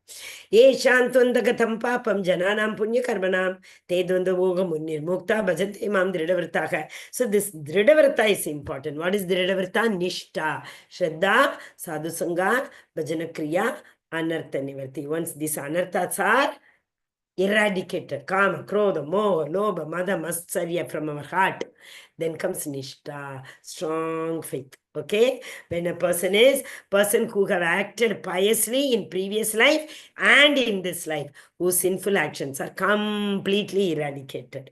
Ye shantundagatam papam jananam punya karmanam te dvandavoga munnir mukta bhajante mam dridhavrtaka. So this dridhavrta is important. What is dridhavrta? Nishta, Shraddha, Sadhusanga, Bhajana Kriya, Anartha Nivarti. Once these anarthas are eradicated, kama, krodha, moha, lobha, mada, matsarya from our heart, then comes nishta, strong faith. Okay, when a person who have acted piously in previous life and in this life, whose sinful actions are completely eradicated,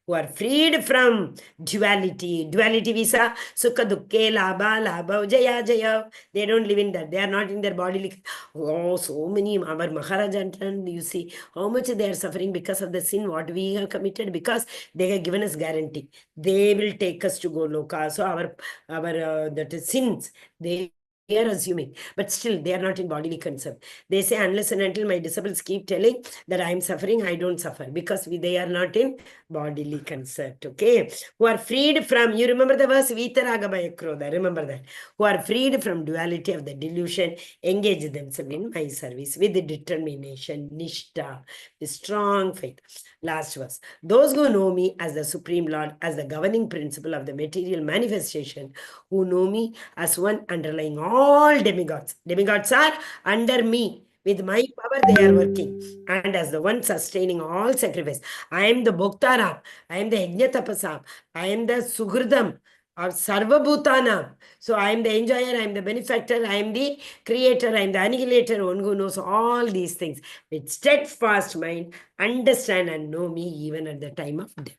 who are freed from duality. Duality visa, sukha dukkhe, labha, jaya, jaya. They don't live in that. They are not in their bodily. Oh, so many, our Maharaja, you see, how much they are suffering because of the sin, what we have committed, because they have given us guarantee. They will take us to Goloka. So our that is sins, they are assuming, but still they are not in bodily concern. They say, unless and until my disciples keep telling that I am suffering, I don't suffer, because they are not in bodily concern. Okay, who are freed from, you remember the verse, Vitaraga Bhayakrodha, remember that, who are freed from duality of the delusion, engage themselves in my service with determination, nishta, with strong faith. Last verse, those who know me as the Supreme Lord, as the governing principle of the material manifestation, who know me as one underlying all demigods. Demigods are under me. With my power, they are working. And as the one sustaining all sacrifice, I am the Bhoktaram, I am the Yajnatapasam, I am the Sugurdam, or Sarvabhutanam. So I am the enjoyer, I am the benefactor, I am the creator, I am the annihilator, one who knows all these things. With steadfast mind, understand and know me even at the time of death.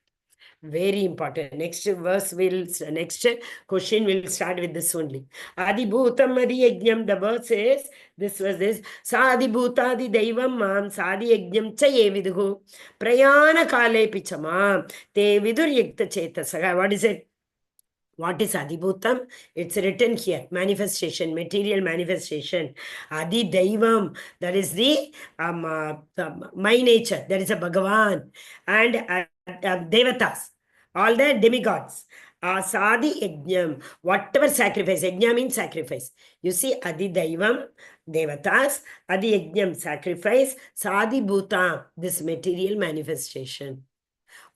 Very important. Next question will start with this only. Adi Bhutam Adi Yajnam, the verse says, this was this. Sadi Bhutadi Daivam Mam Sadi Yajnam Chaye Vidhu Prayana Kale Pichamam Te Vidur Yekta Chetasaga. What is it? What is Adibhutam? It's written here. Manifestation, material manifestation. Adi Daivam, that is the my nature. That is a Bhagavan. And Devatas, all the demigods. Asadi yajnam. Whatever sacrifice. Yajna means sacrifice. You see, Adi Daivam, Devatas, Adi Yajnam, sacrifice, Sadi Bhuta, this material manifestation.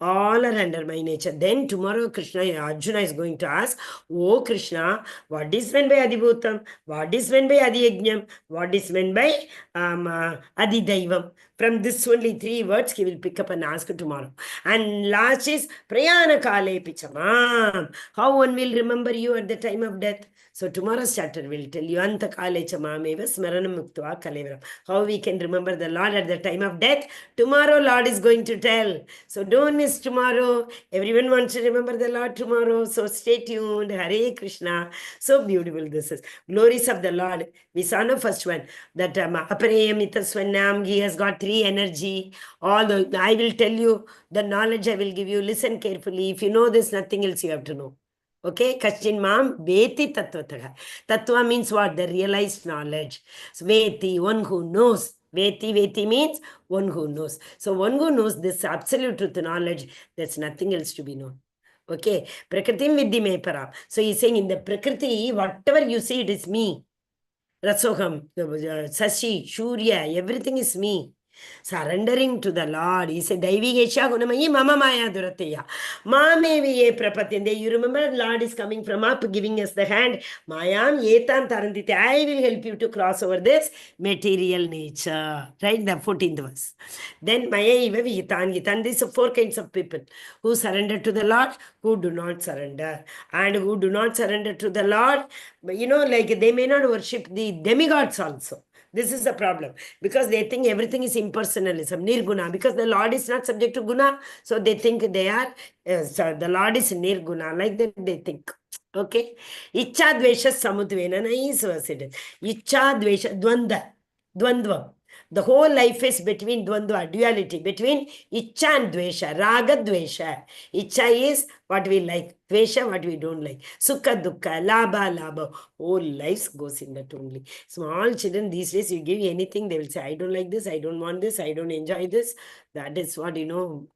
All are under my nature. Then tomorrow Arjuna is going to ask, oh Krishna, what is meant by Adibhutam? What is meant by Adiyajnam? What is meant by Adidaivam? From this only 3 words he will pick up and ask tomorrow. And last is Prayana Kale Pichamam. How one will remember you at the time of death? So tomorrow's chapter will tell you Anta Kale Chamameva Smaranam Muktva Kalevaram. How we can remember the Lord at the time of death. Tomorrow Lord is going to tell. So don't miss tomorrow. Everyone wants to remember the Lord tomorrow. So stay tuned. Hare Krishna. So beautiful this is. Glories of the Lord. We saw the first one. That Apareyamita Swanam. He has got 3 energy. All the I will tell you the knowledge I will give you. Listen carefully. If you know this, nothing else you have to know. Okay, Kachin Mam, Veti Tattvataha. Tattva means what? The realized knowledge. So, Veti, one who knows. Veti means one who knows. So, one who knows this absolute truth knowledge, there's nothing else to be known. Okay, Prakritim Vidhi Me Param. So, he's saying in the Prakriti, whatever you see, it is me. Ratsoham, Sashi, Shurya, everything is me. Surrendering to the Lord. He said, Daivigesha Gunamayi Mama Maya Durateya. Mameviye Prapatinde. You remember Lord is coming from up, giving us the hand. Mayam Yetan Tarandite. I will help you to cross over this material nature. Right? The 14th verse. Then Maya Iva Vihitan Gitan. These are 4 kinds of people who surrender to the Lord, who do not surrender. And who do not surrender to the Lord, you know, like they may not worship the demigods also. This is the problem, because they think everything is impersonalism, nirguna, because the Lord is not subject to guna, so they think they are, the Lord is nirguna, like that they think. Okay? Icha dvesha samudvena, nice verse it is. Icha dvesha, dvandva. The whole life is between dvandva, duality, between icha and dvesha, raga dvesha. Icha is what we like, dvesha what we don't like, sukha dukkha, labha. Whole life goes in that only. Small children these days, you give anything, they will say, I don't like this, I don't want this, I don't enjoy this. That is what, you know,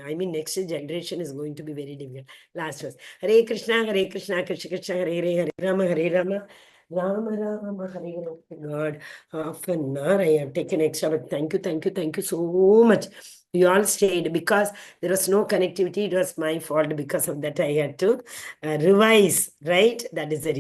I mean, next generation is going to be very difficult. Last verse. Hare Krishna, Krishna Krishna, Hare Rama, Rama Rama, Hare God. Half an hour I have taken extra, but thank you so much. You all stayed because there was no connectivity. It was my fault. Because of that, I had to revise, right? That is the reason.